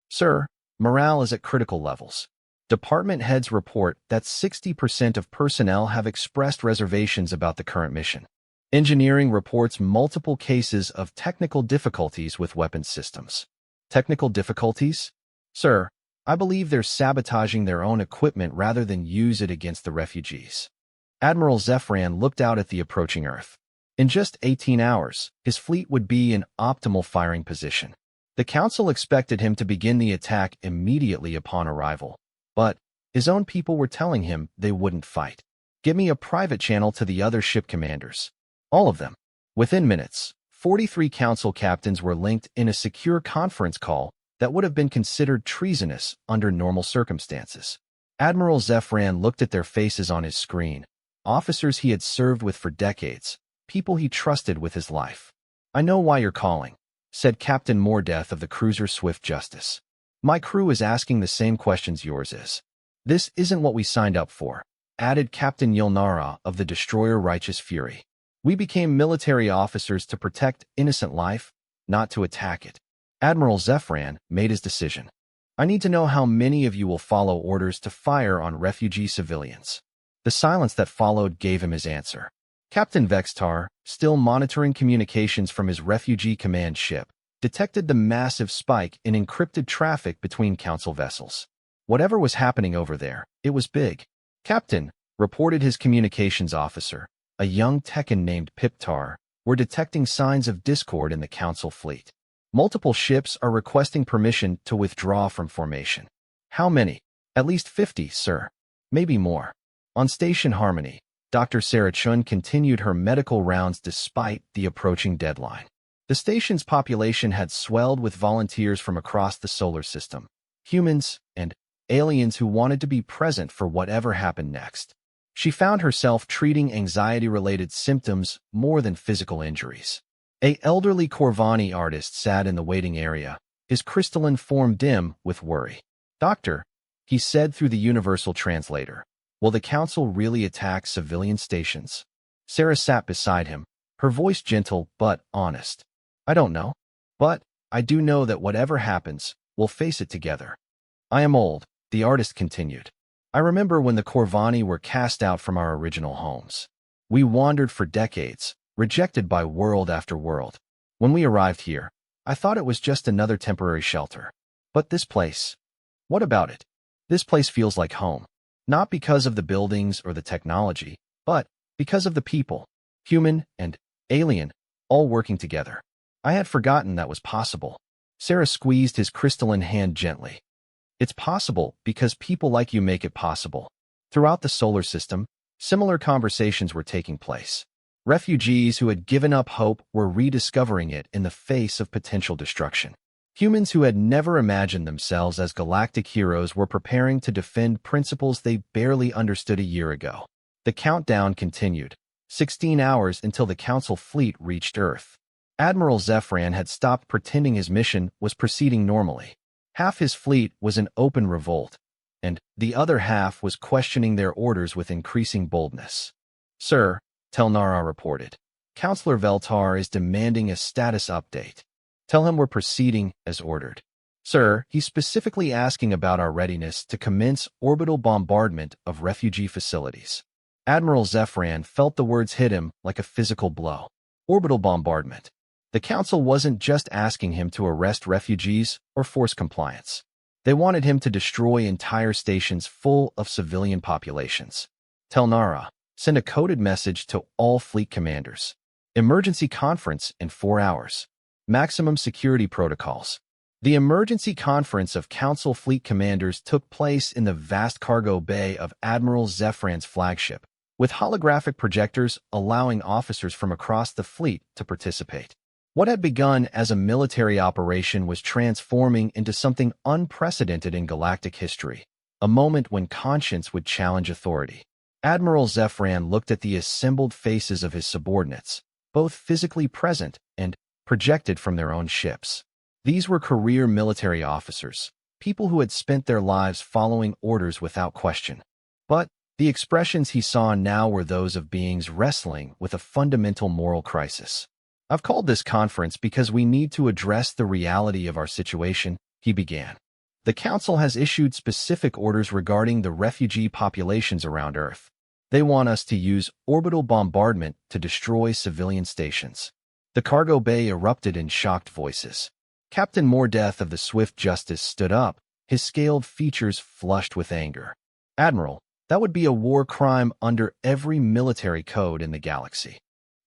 Sir, morale is at critical levels. Department heads report that 60% of personnel have expressed reservations about the current mission. Engineering reports multiple cases of technical difficulties with weapons systems. Technical difficulties? Sir, I believe they're sabotaging their own equipment rather than use it against the refugees. Admiral Zephyran looked out at the approaching Earth. In just 18 hours, his fleet would be in optimal firing position. The Council expected him to begin the attack immediately upon arrival, but his own people were telling him they wouldn't fight. Give me a private channel to the other ship commanders. All of them. Within minutes, 43 Council captains were linked in a secure conference call that would have been considered treasonous under normal circumstances. Admiral Zephyran looked at their faces on his screen, officers he had served with for decades, people he trusted with his life. I know why you're calling, said Captain Mordeth of the cruiser Swift Justice. My crew is asking the same questions yours is. This isn't what we signed up for, added Captain Yilnara of the destroyer Righteous Fury. We became military officers to protect innocent life, not to attack it. Admiral Zephyran made his decision. I need to know how many of you will follow orders to fire on refugee civilians. The silence that followed gave him his answer. Captain Vextar, still monitoring communications from his refugee command ship, detected the massive spike in encrypted traffic between Council vessels. Whatever was happening over there, it was big. Captain, reported his communications officer, a young Tekkan named Piptar, were detecting signs of discord in the Council fleet. Multiple ships are requesting permission to withdraw from formation. How many? At least 50, sir. Maybe more. On Station Harmony, Dr. Sarah Chun continued her medical rounds despite the approaching deadline. The station's population had swelled with volunteers from across the solar system, humans and aliens who wanted to be present for whatever happened next. She found herself treating anxiety-related symptoms more than physical injuries. An elderly Corvani artist sat in the waiting area, his crystalline form dim with worry. Doctor, he said through the universal translator, will the Council really attack civilian stations? Sarah sat beside him, her voice gentle but honest. I don't know. But I do know that whatever happens, we'll face it together. I am old, the artist continued. I remember when the Corvani were cast out from our original homes. We wandered for decades, rejected by world after world. When we arrived here, I thought it was just another temporary shelter. But this place, what about it? This place feels like home. Not because of the buildings or the technology, but because of the people, human and alien, all working together. I had forgotten that was possible. Sarah squeezed his crystalline hand gently. It's possible because people like you make it possible. Throughout the solar system, similar conversations were taking place. Refugees who had given up hope were rediscovering it in the face of potential destruction. Humans who had never imagined themselves as galactic heroes were preparing to defend principles they barely understood a year ago. The countdown continued. 16 hours until the Council fleet reached Earth. Admiral Zephyran had stopped pretending his mission was proceeding normally. Half his fleet was in open revolt, and the other half was questioning their orders with increasing boldness. Sir, Telnara reported, Counselor Veltar is demanding a status update. Tell him we're proceeding as ordered. Sir, he's specifically asking about our readiness to commence orbital bombardment of refugee facilities. Admiral Zephyran felt the words hit him like a physical blow. Orbital bombardment. The Council wasn't just asking him to arrest refugees or force compliance. They wanted him to destroy entire stations full of civilian populations. Telnara, send a coded message to all fleet commanders. Emergency conference in 4 hours. Maximum security protocols. The emergency conference of Council fleet commanders took place in the vast cargo bay of Admiral Zephyran's flagship, with holographic projectors allowing officers from across the fleet to participate. What had begun as a military operation was transforming into something unprecedented in galactic history, a moment when conscience would challenge authority. Admiral Zefran looked at the assembled faces of his subordinates, both physically present and projected from their own ships. These were career military officers, people who had spent their lives following orders without question. But the expressions he saw now were those of beings wrestling with a fundamental moral crisis. "I've called this conference because we need to address the reality of our situation," he began. "The Council has issued specific orders regarding the refugee populations around Earth. They want us to use orbital bombardment to destroy civilian stations." The cargo bay erupted in shocked voices. Captain Mordeth of the Swift Justice stood up, his scaled features flushed with anger. "Admiral, that would be a war crime under every military code in the galaxy."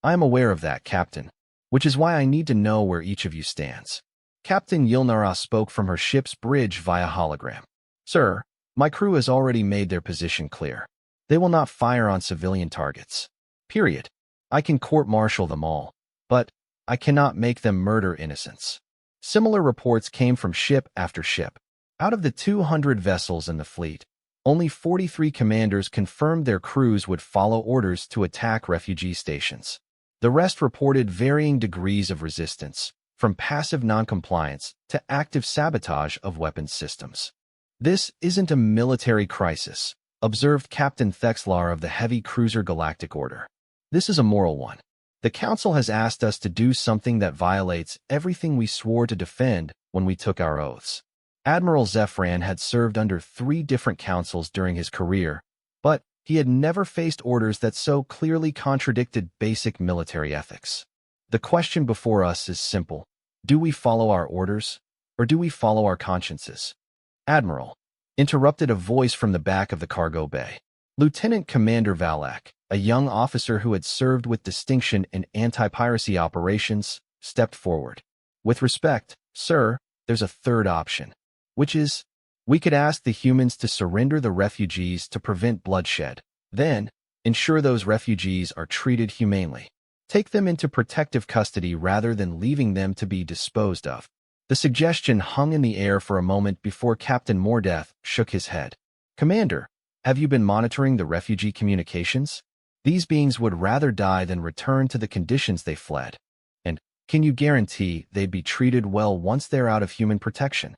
"I am aware of that, Captain, which is why I need to know where each of you stands." Captain Yilnara spoke from her ship's bridge via hologram. "Sir, my crew has already made their position clear. They will not fire on civilian targets. Period. I can court-martial them all, but I cannot make them murder innocents." Similar reports came from ship after ship. Out of the 200 vessels in the fleet, only 43 commanders confirmed their crews would follow orders to attack refugee stations. The rest reported varying degrees of resistance, from passive noncompliance to active sabotage of weapons systems. "This isn't a military crisis," observed Captain Thexlar of the Heavy Cruiser Galactic Order. "This is a moral one. The Council has asked us to do something that violates everything we swore to defend when we took our oaths." Admiral Zefran had served under 3 different councils during his career, but he had never faced orders that so clearly contradicted basic military ethics. "The question before us is simple. Do we follow our orders, or do we follow our consciences?" "Admiral," interrupted a voice from the back of the cargo bay. Lieutenant Commander Valak, a young officer who had served with distinction in anti-piracy operations, stepped forward. "With respect, sir, there's a third option, which is, we could ask the humans to surrender the refugees to prevent bloodshed, then ensure those refugees are treated humanely. Take them into protective custody rather than leaving them to be disposed of." The suggestion hung in the air for a moment before Captain Mordeth shook his head. "Commander, have you been monitoring the refugee communications? These beings would rather die than return to the conditions they fled. And can you guarantee they'd be treated well once they're out of human protection?"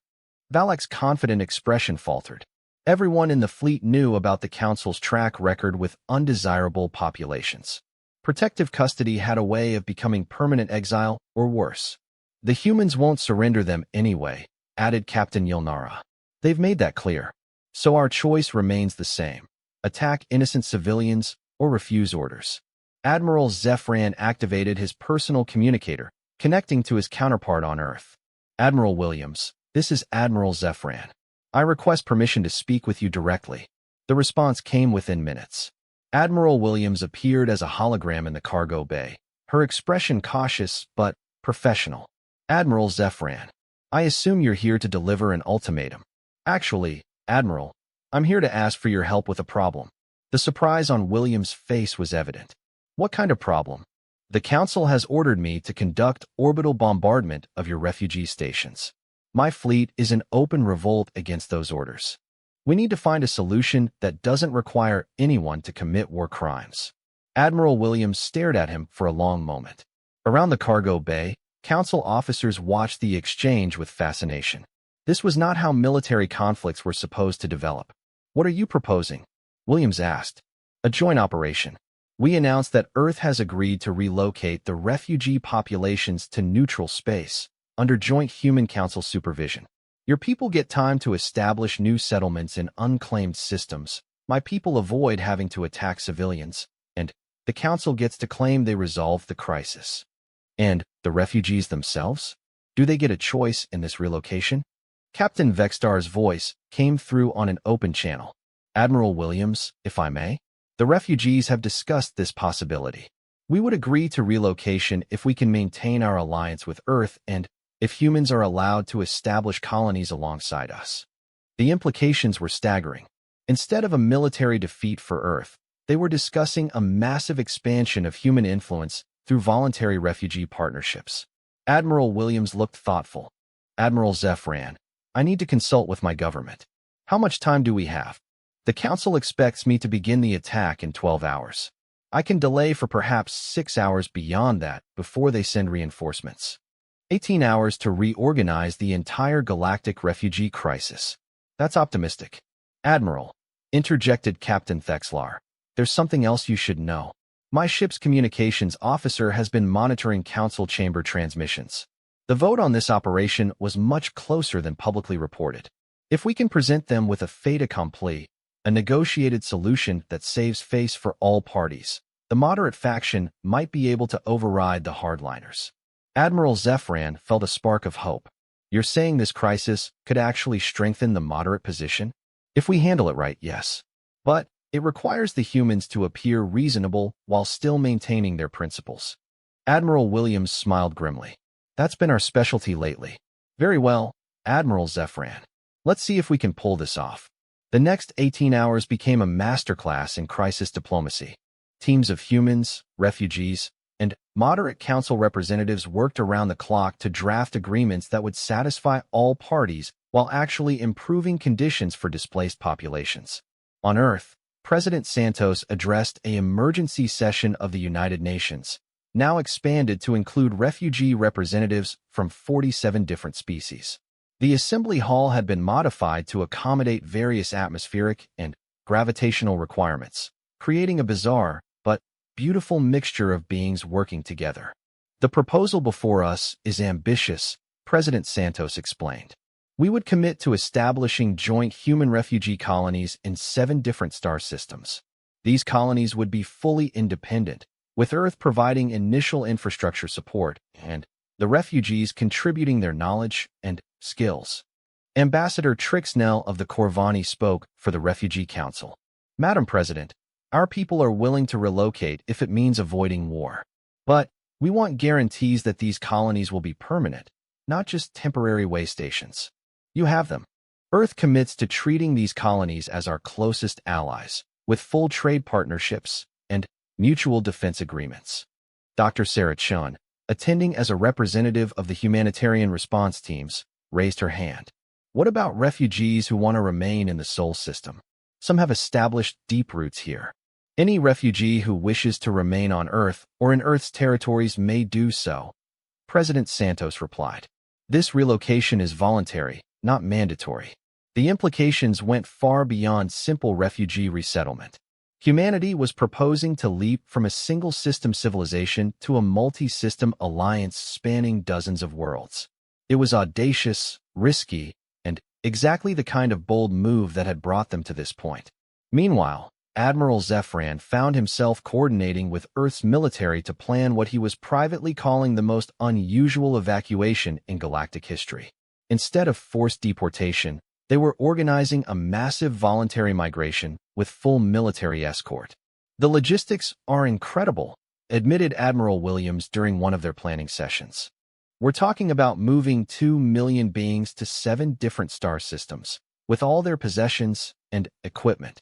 Valak's confident expression faltered. Everyone in the fleet knew about the Council's track record with undesirable populations. Protective custody had a way of becoming permanent exile or worse. "The humans won't surrender them anyway," added Captain Yilnara. "They've made that clear. So our choice remains the same. Attack innocent civilians or refuse orders." Admiral Zefran activated his personal communicator, connecting to his counterpart on Earth. "Admiral Williams, this is Admiral Zefran. I request permission to speak with you directly." The response came within minutes. Admiral Williams appeared as a hologram in the cargo bay, her expression cautious but professional. "Admiral Zefran, I assume you're here to deliver an ultimatum." "Actually, Admiral, I'm here to ask for your help with a problem." The surprise on Williams' face was evident. "What kind of problem?" "The Council has ordered me to conduct orbital bombardment of your refugee stations. My fleet is in open revolt against those orders. We need to find a solution that doesn't require anyone to commit war crimes." Admiral Williams stared at him for a long moment. Around the cargo bay, Council officers watched the exchange with fascination. This was not how military conflicts were supposed to develop. "What are you proposing?" Williams asked. "A joint operation. We announced that Earth has agreed to relocate the refugee populations to neutral space, under joint Human Council supervision. Your people get time to establish new settlements in unclaimed systems. My people avoid having to attack civilians, and the Council gets to claim they resolved the crisis." "And the refugees themselves? Do they get a choice in this relocation?" Captain Vextar's voice came through on an open channel. "Admiral Williams, if I may, the refugees have discussed this possibility. We would agree to relocation if we can maintain our alliance with Earth and if humans are allowed to establish colonies alongside us." The implications were staggering. Instead of a military defeat for Earth, they were discussing a massive expansion of human influence through voluntary refugee partnerships. Admiral Williams looked thoughtful. "Admiral Zefran, I need to consult with my government." How much time do we have? The Council expects me to begin the attack in 12 hours. I can delay for perhaps 6 hours beyond that before they send reinforcements. 18 hours to reorganize the entire galactic refugee crisis. That's optimistic. Admiral, interjected Captain Thexlar, there's something else you should know. My ship's communications officer has been monitoring Council chamber transmissions. The vote on this operation was much closer than publicly reported. If we can present them with a fait accompli, a negotiated solution that saves face for all parties, the moderate faction might be able to override the hardliners. Admiral Zephyran felt a spark of hope. You're saying this crisis could actually strengthen the moderate position? If we handle it right, yes. But it requires the humans to appear reasonable while still maintaining their principles. Admiral Williams smiled grimly. That's been our specialty lately. Very well, Admiral Zephyran. Let's see if we can pull this off. The next 18 hours became a masterclass in crisis diplomacy. Teams of humans, refugees, and moderate council representatives worked around the clock to draft agreements that would satisfy all parties while actually improving conditions for displaced populations. On Earth, President Santos addressed an emergency session of the United Nations, now expanded to include refugee representatives from 47 different species. The assembly hall had been modified to accommodate various atmospheric and gravitational requirements, creating a bizarre but beautiful mixture of beings working together. The proposal before us is ambitious, President Santos explained. We would commit to establishing joint human refugee colonies in 7 different star systems. These colonies would be fully independent, with Earth providing initial infrastructure support and the refugees contributing their knowledge and skills. Ambassador Trixnell of the Corvani spoke for the Refugee Council. Madam President, our people are willing to relocate if it means avoiding war. But we want guarantees that these colonies will be permanent, not just temporary way stations. You have them. Earth commits to treating these colonies as our closest allies, with full trade partnerships and mutual defense agreements. Dr. Sarah Chun, attending as a representative of the humanitarian response teams, raised her hand. What about refugees who want to remain in the Sol system? Some have established deep roots here. Any refugee who wishes to remain on Earth or in Earth's territories may do so, President Santos replied. This relocation is voluntary, not mandatory. The implications went far beyond simple refugee resettlement. Humanity was proposing to leap from a single-system civilization to a multi-system alliance spanning dozens of worlds. It was audacious, risky, and exactly the kind of bold move that had brought them to this point. Meanwhile, Admiral Zephyran found himself coordinating with Earth's military to plan what he was privately calling the most unusual evacuation in galactic history. Instead of forced deportation, they were organizing a massive voluntary migration with full military escort. The logistics are incredible, admitted Admiral Williams during one of their planning sessions. We're talking about moving 2 million beings to 7 different star systems, with all their possessions and equipment.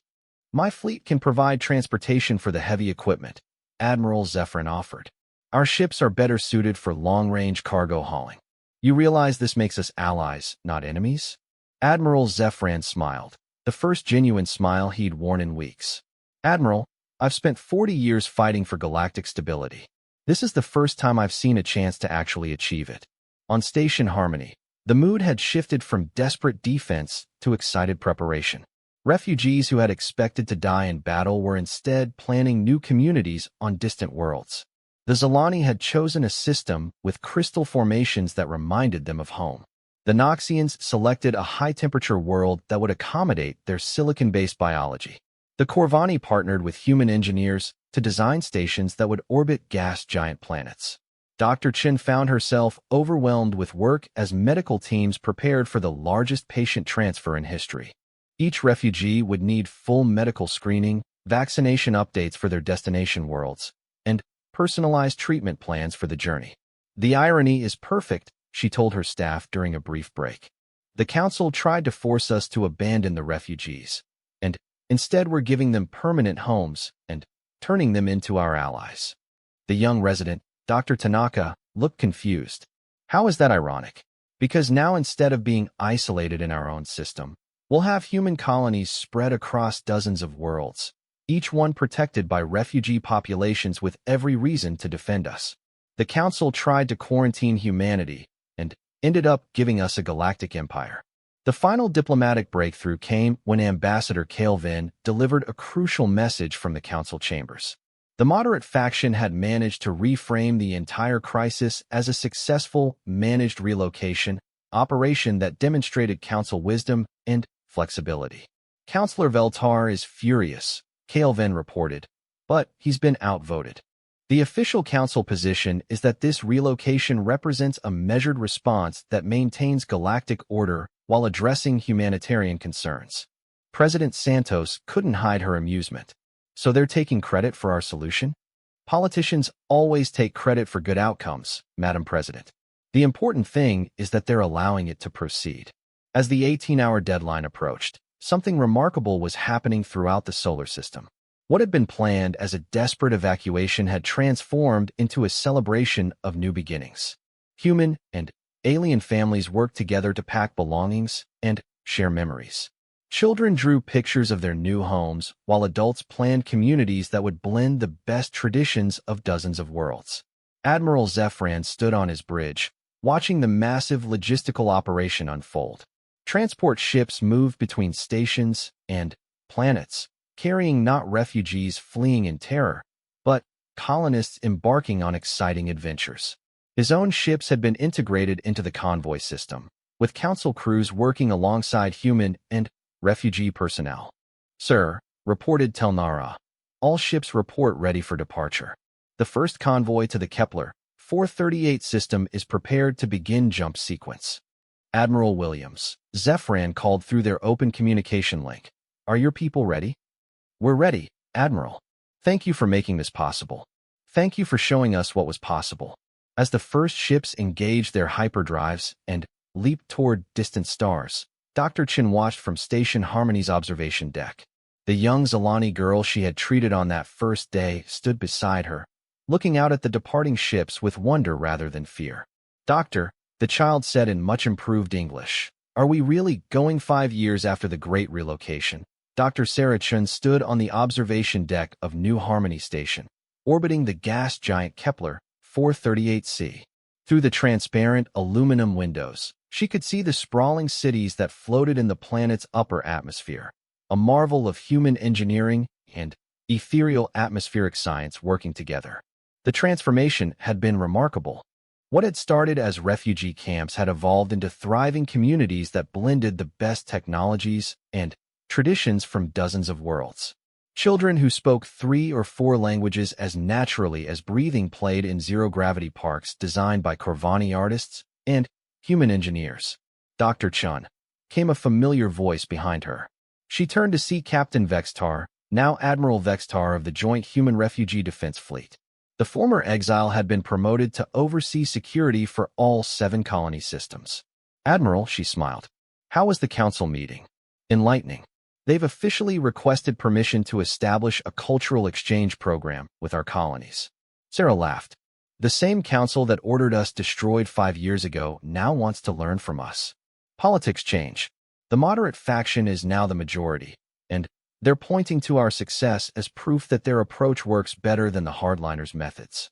My fleet can provide transportation for the heavy equipment, Admiral Zephyran offered. Our ships are better suited for long-range cargo hauling. You realize this makes us allies, not enemies? Admiral Zephyran smiled, the first genuine smile he'd worn in weeks. Admiral, I've spent 40 years fighting for galactic stability. This is the first time I've seen a chance to actually achieve it. On Station Harmony, the mood had shifted from desperate defense to excited preparation. Refugees who had expected to die in battle were instead planning new communities on distant worlds. The Zalani had chosen a system with crystal formations that reminded them of home. The Noxians selected a high-temperature world that would accommodate their silicon-based biology. The Corvani partnered with human engineers to design stations that would orbit gas giant planets. Dr. Chen found herself overwhelmed with work as medical teams prepared for the largest patient transfer in history. Each refugee would need full medical screening, vaccination updates for their destination worlds, and personalized treatment plans for the journey. The irony is perfect, she told her staff during a brief break. The council tried to force us to abandon the refugees, and instead we're giving them permanent homes and turning them into our allies. The young resident, Dr. Tanaka, looked confused. How is that ironic? Because now instead of being isolated in our own system, We'll have human colonies spread across dozens of worlds, each one protected by refugee populations with every reason to defend us. The Council tried to quarantine humanity and ended up giving us a galactic empire. The final diplomatic breakthrough came when Ambassador Calvin delivered a crucial message from the Council chambers. The moderate faction had managed to reframe the entire crisis as a successful, managed relocation operation that demonstrated Council wisdom and flexibility. Councillor Veltar is furious, Calvin reported, but he's been outvoted. The official Council position is that this relocation represents a measured response that maintains galactic order while addressing humanitarian concerns. President Santos couldn't hide her amusement. So they're taking credit for our solution? Politicians always take credit for good outcomes, Madam President. The important thing is that they're allowing it to proceed. As the 18-hour deadline approached, something remarkable was happening throughout the solar system. What had been planned as a desperate evacuation had transformed into a celebration of new beginnings. Human and alien families worked together to pack belongings and share memories. Children drew pictures of their new homes, while adults planned communities that would blend the best traditions of dozens of worlds. Admiral Zefran stood on his bridge, watching the massive logistical operation unfold. Transport ships moved between stations and planets, carrying not refugees fleeing in terror, but colonists embarking on exciting adventures. His own ships had been integrated into the convoy system, with Council crews working alongside human and refugee personnel. Sir, reported Telnara. All ships report ready for departure. The first convoy to the Kepler 438 system is prepared to begin jump sequence. Admiral Williams, Zefran called through their open communication link. Are your people ready? We're ready, Admiral. Thank you for making this possible. Thank you for showing us what was possible. As the first ships engaged their hyperdrives and leaped toward distant stars, Dr. Chin watched from Station Harmony's observation deck. The young Zalani girl she had treated on that first day stood beside her, looking out at the departing ships with wonder rather than fear. Doctor, the child said in much improved English, are we really going 5 years after the great relocation? Dr. Sarah Chun stood on the observation deck of New Harmony Station, orbiting the gas giant Kepler 438c. Through the transparent aluminum windows, she could see the sprawling cities that floated in the planet's upper atmosphere, a marvel of human engineering and ethereal atmospheric science working together. The transformation had been remarkable. What had started as refugee camps had evolved into thriving communities that blended the best technologies and traditions from dozens of worlds. Children who spoke 3 or 4 languages as naturally as breathing played in zero-gravity parks designed by Corvani artists and human engineers. Dr. Chun, came a familiar voice behind her. She turned to see Captain Vextar, now Admiral Vextar of the Joint Human Refugee Defense Fleet. The former exile had been promoted to oversee security for all 7 colony systems. Admiral, she smiled. How was the Council meeting? Enlightening. They've officially requested permission to establish a cultural exchange program with our colonies. Sarah laughed. The same council that ordered us destroyed 5 years ago now wants to learn from us. Politics change. The moderate faction is now the majority, and they're pointing to our success as proof that their approach works better than the hardliners' methods.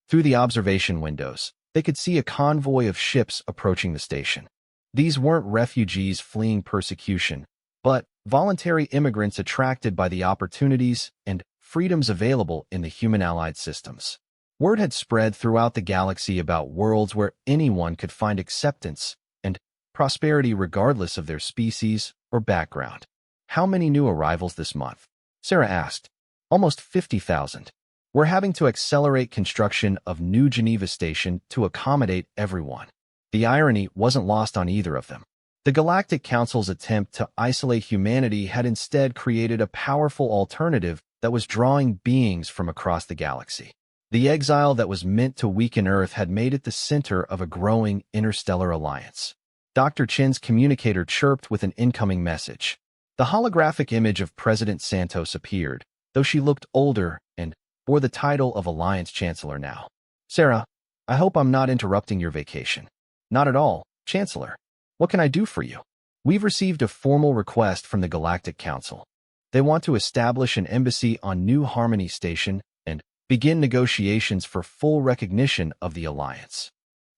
Through the observation windows, they could see a convoy of ships approaching the station. These weren't refugees fleeing persecution, but voluntary immigrants attracted by the opportunities and freedoms available in the human-allied systems. Word had spread throughout the galaxy about worlds where anyone could find acceptance and prosperity regardless of their species or background. How many new arrivals this month? Sarah asked. Almost 50,000. We're having to accelerate construction of New Geneva Station to accommodate everyone. The irony wasn't lost on either of them. The Galactic Council's attempt to isolate humanity had instead created a powerful alternative that was drawing beings from across the galaxy. The exile that was meant to weaken Earth had made it the center of a growing interstellar alliance. Dr. Chin's communicator chirped with an incoming message. The holographic image of President Santos appeared, though she looked older and bore the title of Alliance Chancellor now. Sarah, I hope I'm not interrupting your vacation. Not at all, Chancellor. What can I do for you? We've received a formal request from the Galactic Council. They want to establish an embassy on New Harmony Station and begin negotiations for full recognition of the alliance.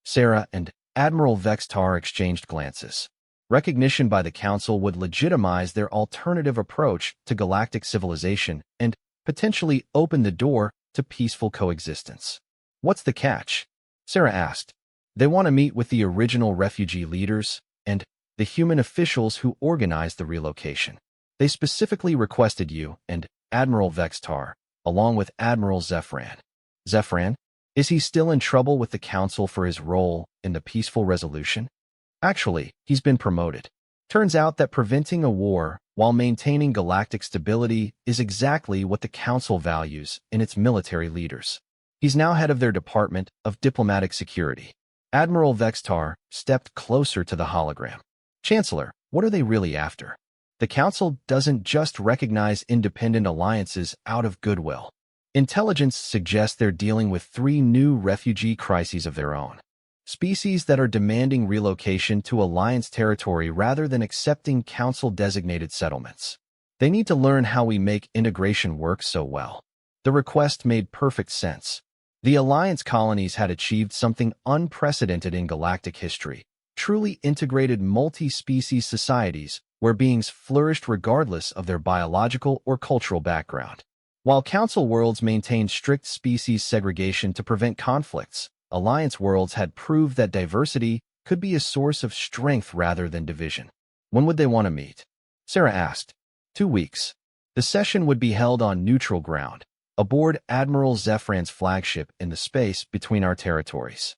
Sarah and Admiral Vextar exchanged glances. Recognition by the Council would legitimize their alternative approach to galactic civilization and potentially open the door to peaceful coexistence. What's the catch? Sarah asked. They want to meet with the original refugee leaders and the human officials who organized the relocation. They specifically requested you and Admiral Vextar, along with Admiral Zephyran. Zephyran? Is he still in trouble with the Council for his role in the peaceful resolution? Actually, he's been promoted. Turns out that preventing a war while maintaining galactic stability is exactly what the Council values in its military leaders. He's now head of their Department of Diplomatic Security. Admiral Vextar stepped closer to the hologram. Chancellor, what are they really after? The Council doesn't just recognize independent alliances out of goodwill. Intelligence suggests they're dealing with 3 new refugee crises of their own. Species that are demanding relocation to Alliance territory rather than accepting Council-designated settlements. They need to learn how we make integration work so well. The request made perfect sense. The Alliance colonies had achieved something unprecedented in galactic history, truly integrated multi-species societies where beings flourished regardless of their biological or cultural background. While Council worlds maintained strict species segregation to prevent conflicts, Alliance worlds had proved that diversity could be a source of strength rather than division. When would they want to meet? Sarah asked. 2 weeks. The session would be held on neutral ground, aboard Admiral Zephyran's flagship in the space between our territories.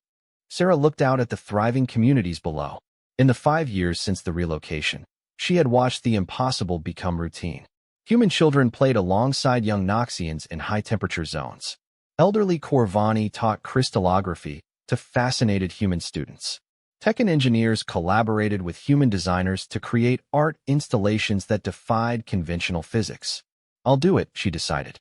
Sarah looked out at the thriving communities below. In the 5 years since the relocation, she had watched the impossible become routine. Human children played alongside young Noxians in high-temperature zones. Elderly Corvani taught crystallography to fascinated human students. Tech and engineers collaborated with human designers to create art installations that defied conventional physics. I'll do it, she decided.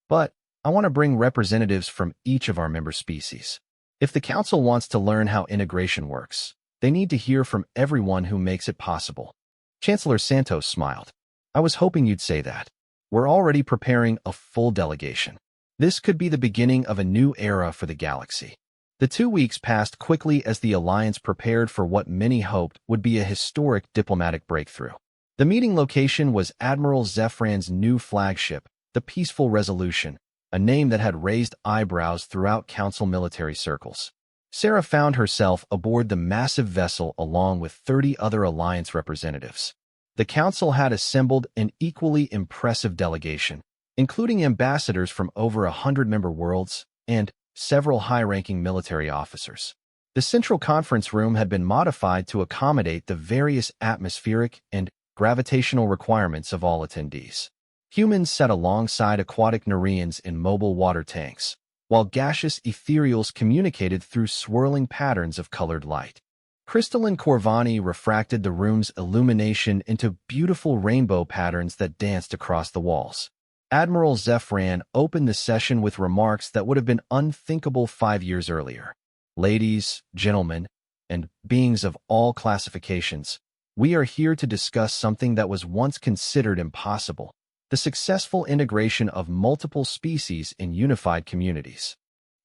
But I want to bring representatives from each of our member species. If the Council wants to learn how integration works, they need to hear from everyone who makes it possible. Chancellor Santos smiled. I was hoping you'd say that. We're already preparing a full delegation. This could be the beginning of a new era for the galaxy. The 2 weeks passed quickly as the Alliance prepared for what many hoped would be a historic diplomatic breakthrough. The meeting location was Admiral Zephyran's new flagship, the Peaceful Resolution, a name that had raised eyebrows throughout Council military circles. Sarah found herself aboard the massive vessel along with 30 other Alliance representatives. The Council had assembled an equally impressive delegation, including ambassadors from over 100 member worlds and several high-ranking military officers. The central conference room had been modified to accommodate the various atmospheric and gravitational requirements of all attendees. Humans sat alongside aquatic Nereians in mobile water tanks, while gaseous ethereals communicated through swirling patterns of colored light. Crystalline Corvani refracted the room's illumination into beautiful rainbow patterns that danced across the walls. Admiral Zephyran opened the session with remarks that would have been unthinkable 5 years earlier. Ladies, gentlemen, and beings of all classifications, we are here to discuss something that was once considered impossible: the successful integration of multiple species in unified communities.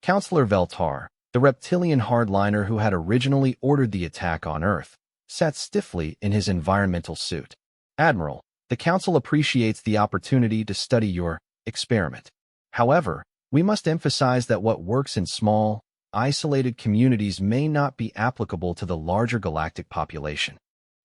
Counselor Veltar, the reptilian hardliner who had originally ordered the attack on Earth, sat stiffly in his environmental suit. Admiral, the Council appreciates the opportunity to study your experiment. However, we must emphasize that what works in small, isolated communities may not be applicable to the larger galactic population.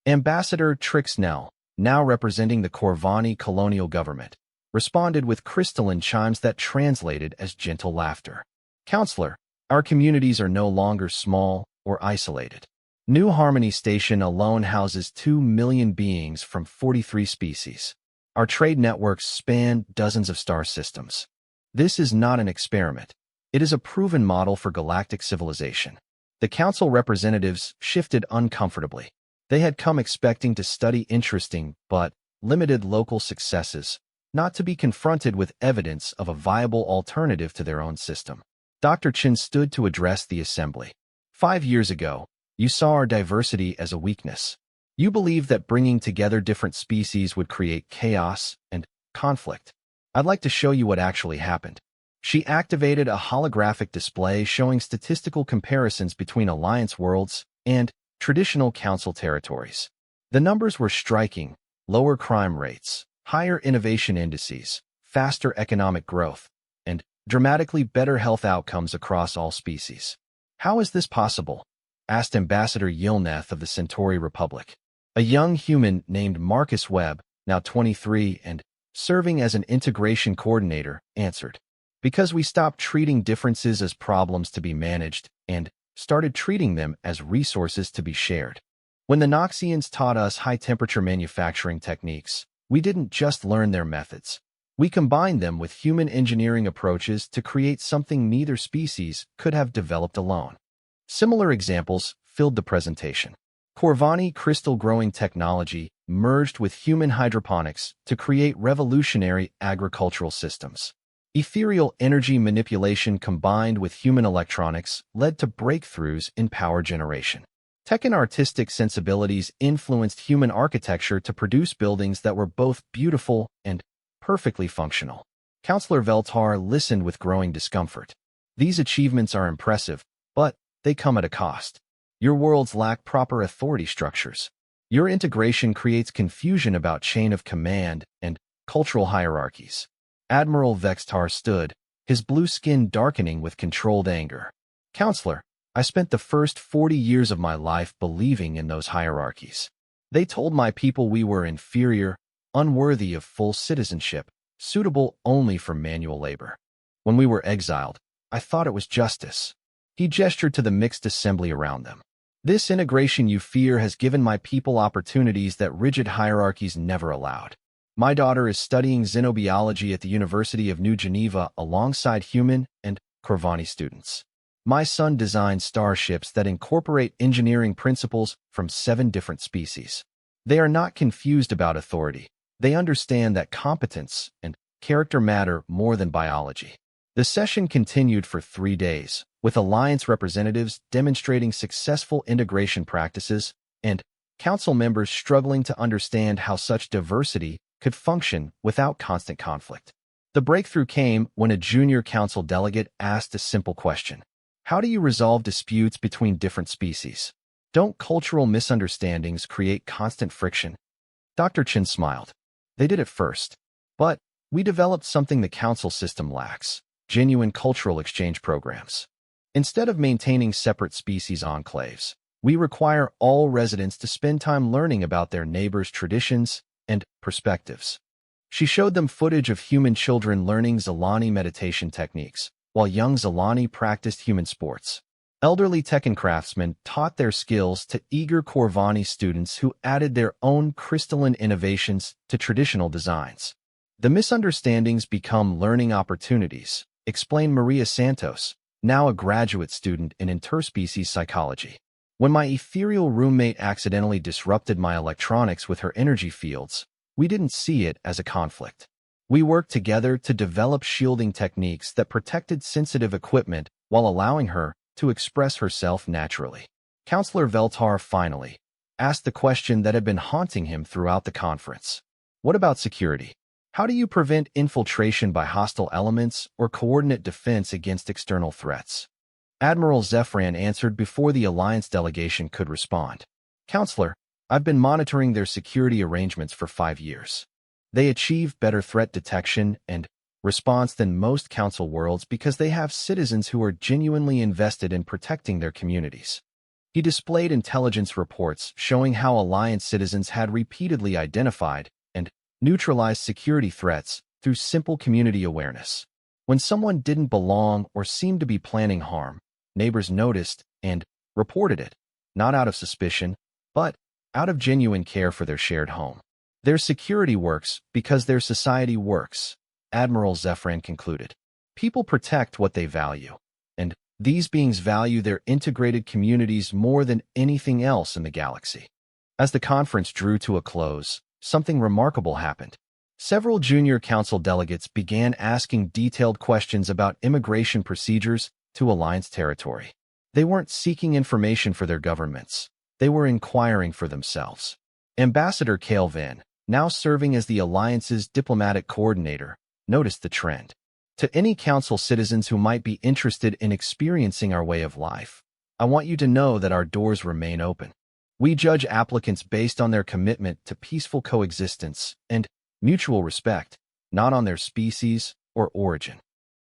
Ambassador Trixnell, now representing the Corvani colonial government, responded with crystalline chimes that translated as gentle laughter. Counselor, our communities are no longer small or isolated. New Harmony Station alone houses 2 million beings from 43 species. Our trade networks span dozens of star systems. This is not an experiment. It is a proven model for galactic civilization. The Council representatives shifted uncomfortably. They had come expecting to study interesting but limited local successes, not to be confronted with evidence of a viable alternative to their own system. Dr. Chen stood to address the assembly. 5 years ago, you saw our diversity as a weakness. You believe that bringing together different species would create chaos and conflict. I'd like to show you what actually happened. She activated a holographic display showing statistical comparisons between Alliance worlds and traditional Council territories. The numbers were striking: lower crime rates, higher innovation indices, faster economic growth, and dramatically better health outcomes across all species. "How is this possible?" asked Ambassador Yilneth of the Centauri Republic. A young human named Marcus Webb, now 23 and serving as an integration coordinator, answered. "Because we stopped treating differences as problems to be managed and started treating them as resources to be shared. When the Noxians taught us high-temperature manufacturing techniques, we didn't just learn their methods. We combined them with human engineering approaches to create something neither species could have developed alone." Similar examples filled the presentation. Corvani crystal growing technology merged with human hydroponics to create revolutionary agricultural systems. Ethereal energy manipulation combined with human electronics led to breakthroughs in power generation. Tech and artistic sensibilities influenced human architecture to produce buildings that were both beautiful and perfectly functional. Counselor Veltar listened with growing discomfort. "These achievements are impressive, but they come at a cost. Your worlds lack proper authority structures. Your integration creates confusion about chain of command and cultural hierarchies." Admiral Vextar stood, his blue skin darkening with controlled anger. "Counselor, I spent the first 40 years of my life believing in those hierarchies. They told my people we were inferior, unworthy of full citizenship, suitable only for manual labor. When we were exiled, I thought it was justice." He gestured to the mixed assembly around them. "This integration you fear has given my people opportunities that rigid hierarchies never allowed. My daughter is studying xenobiology at the University of New Geneva alongside human and Corvani students. My son designs starships that incorporate engineering principles from 7 different species. They are not confused about authority. They understand that competence and character matter more than biology." The session continued for 3 days, with Alliance representatives demonstrating successful integration practices and Council members struggling to understand how such diversity could function without constant conflict. The breakthrough came when a junior Council delegate asked a simple question. "How do you resolve disputes between different species? Don't cultural misunderstandings create constant friction?" Dr. Chin smiled. "They did at first. But we developed something the Council system lacks: genuine cultural exchange programs. Instead of maintaining separate species enclaves, we require all residents to spend time learning about their neighbors' traditions and perspectives." She showed them footage of human children learning Zalani meditation techniques, while young Zalani practiced human sports. Elderly Tekken craftsmen taught their skills to eager Corvani students who added their own crystalline innovations to traditional designs. "The misunderstandings become learning opportunities," explained Maria Santos, now a graduate student in interspecies psychology. "When my ethereal roommate accidentally disrupted my electronics with her energy fields, we didn't see it as a conflict. We worked together to develop shielding techniques that protected sensitive equipment while allowing her to express herself naturally." Counselor Veltar finally asked the question that had been haunting him throughout the conference. "What about security? How do you prevent infiltration by hostile elements or coordinate defense against external threats?" Admiral Zefran answered before the Alliance delegation could respond. "Counselor, I've been monitoring their security arrangements for 5 years. They achieve better threat detection and response than most Council worlds because they have citizens who are genuinely invested in protecting their communities." He displayed intelligence reports showing how Alliance citizens had repeatedly identified and neutralized security threats through simple community awareness. When someone didn't belong or seemed to be planning harm, neighbors noticed and reported it, not out of suspicion, but out of genuine care for their shared home. "Their security works because their society works," Admiral Zefran concluded. "People protect what they value, and these beings value their integrated communities more than anything else in the galaxy." As the conference drew to a close, something remarkable happened. Several junior Council delegates began asking detailed questions about immigration procedures to Alliance territory. They weren't seeking information for their governments. They were inquiring for themselves. Ambassador Calvin, now serving as the Alliance's diplomatic coordinator, noticed the trend. To any council citizens who might be interested in experiencing our way of life, I want you to know that our doors remain open. We judge applicants based on their commitment to peaceful coexistence and mutual respect, not on their species or origin.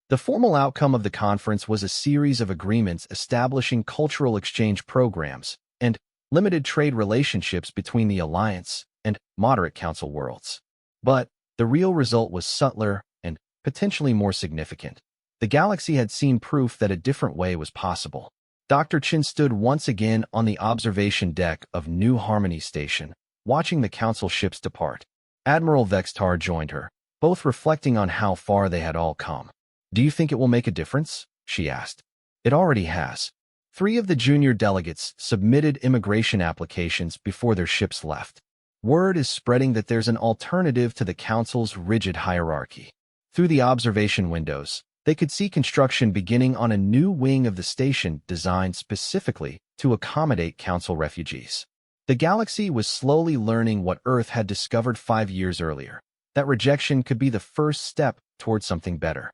The formal outcome of the conference was a series of agreements establishing cultural exchange programs and limited trade relationships between the Alliance and moderate council worlds. But the real result was subtler and potentially more significant. The galaxy had seen proof that a different way was possible. Dr. Chin stood once again on the observation deck of New Harmony Station, watching the council ships depart. Admiral Vextar joined her, both reflecting on how far they had all come. "Do you think it will make a difference?" she asked. "It already has." 3 of the junior delegates submitted immigration applications before their ships left. Word is spreading that there's an alternative to the council's rigid hierarchy. Through the observation windows, they could see construction beginning on a new wing of the station designed specifically to accommodate council refugees. The galaxy was slowly learning what Earth had discovered 5 years earlier, that rejection could be the first step toward something better.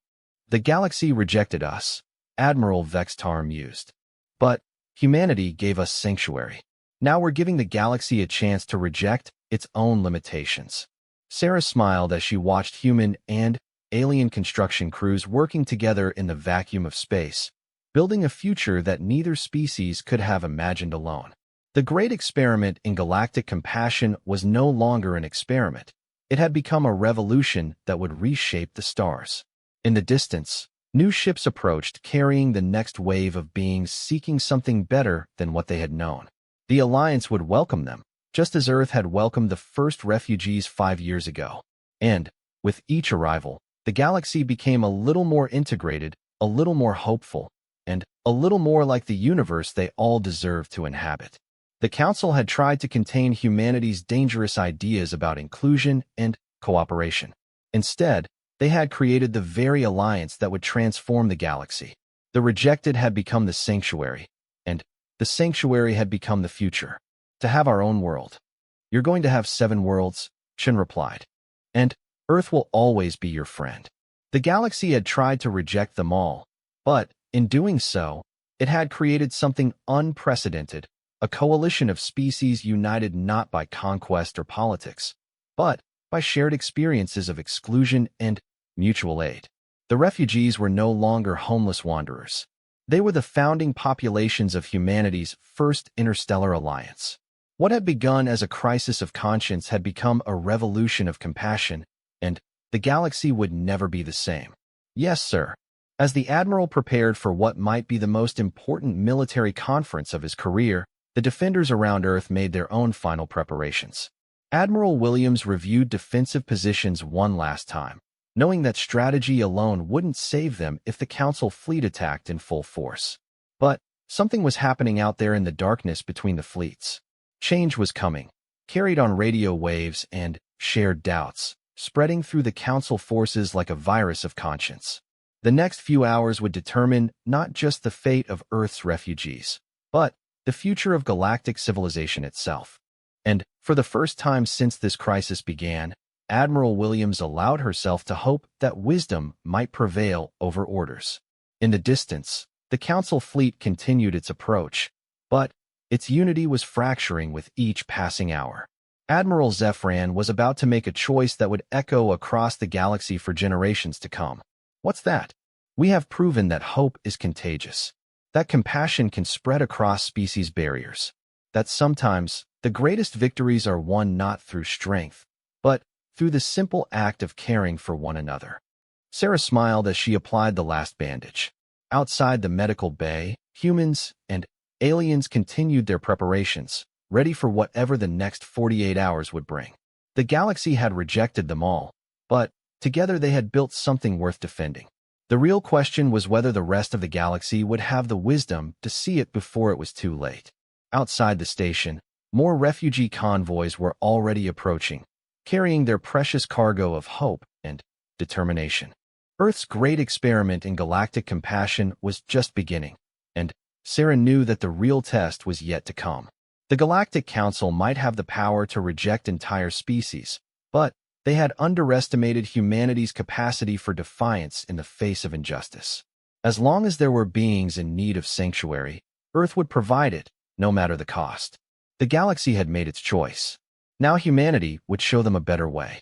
"The galaxy rejected us," Admiral Vextar mused. "But humanity gave us sanctuary. Now we're giving the galaxy a chance to reject its own limitations." Sarah smiled as she watched human and alien construction crews working together in the vacuum of space, building a future that neither species could have imagined alone. The great experiment in galactic compassion was no longer an experiment. It had become a revolution that would reshape the stars. In the distance, new ships approached, carrying the next wave of beings seeking something better than what they had known. The Alliance would welcome them, just as Earth had welcomed the first refugees 5 years ago. And, with each arrival, the galaxy became a little more integrated, a little more hopeful, and a little more like the universe they all deserved to inhabit. The Council had tried to contain humanity's dangerous ideas about inclusion and cooperation. Instead, they had created the very alliance that would transform the galaxy. The rejected had become the sanctuary, and the sanctuary had become the future. To have our own world. "You're going to have 7 worlds," Chen replied. "And Earth will always be your friend." The galaxy had tried to reject them all, but, in doing so, it had created something unprecedented, a coalition of species united not by conquest or politics, but by shared experiences of exclusion and mutual aid. The refugees were no longer homeless wanderers. They were the founding populations of humanity's first interstellar alliance. What had begun as a crisis of conscience had become a revolution of compassion, and the galaxy would never be the same. "Yes, sir." As the Admiral prepared for what might be the most important military conference of his career, the defenders around Earth made their own final preparations. Admiral Williams reviewed defensive positions one last time, knowing that strategy alone wouldn't save them if the Council fleet attacked in full force. But something was happening out there in the darkness between the fleets. Change was coming, carried on radio waves and shared doubts, spreading through the Council forces like a virus of conscience. The next few hours would determine not just the fate of Earth's refugees, but the future of galactic civilization itself. And, for the first time since this crisis began, Admiral Williams allowed herself to hope that wisdom might prevail over orders. In the distance, the Council fleet continued its approach, but its unity was fracturing with each passing hour. Admiral Zephyran was about to make a choice that would echo across the galaxy for generations to come. "What's that?" "We have proven that hope is contagious, that compassion can spread across species barriers, that sometimes the greatest victories are won not through strength, but through the simple act of caring for one another." Sarah smiled as she applied the last bandage. Outside the medical bay, humans and aliens continued their preparations, ready for whatever the next 48 hours would bring. The galaxy had rejected them all, but together they had built something worth defending. The real question was whether the rest of the galaxy would have the wisdom to see it before it was too late. Outside the station, more refugee convoys were already approaching, carrying their precious cargo of hope and determination. Earth's great experiment in galactic compassion was just beginning, and Sarah knew that the real test was yet to come. The Galactic Council might have the power to reject entire species, but they had underestimated humanity's capacity for defiance in the face of injustice. As long as there were beings in need of sanctuary, Earth would provide it, no matter the cost. The galaxy had made its choice. Now humanity would show them a better way.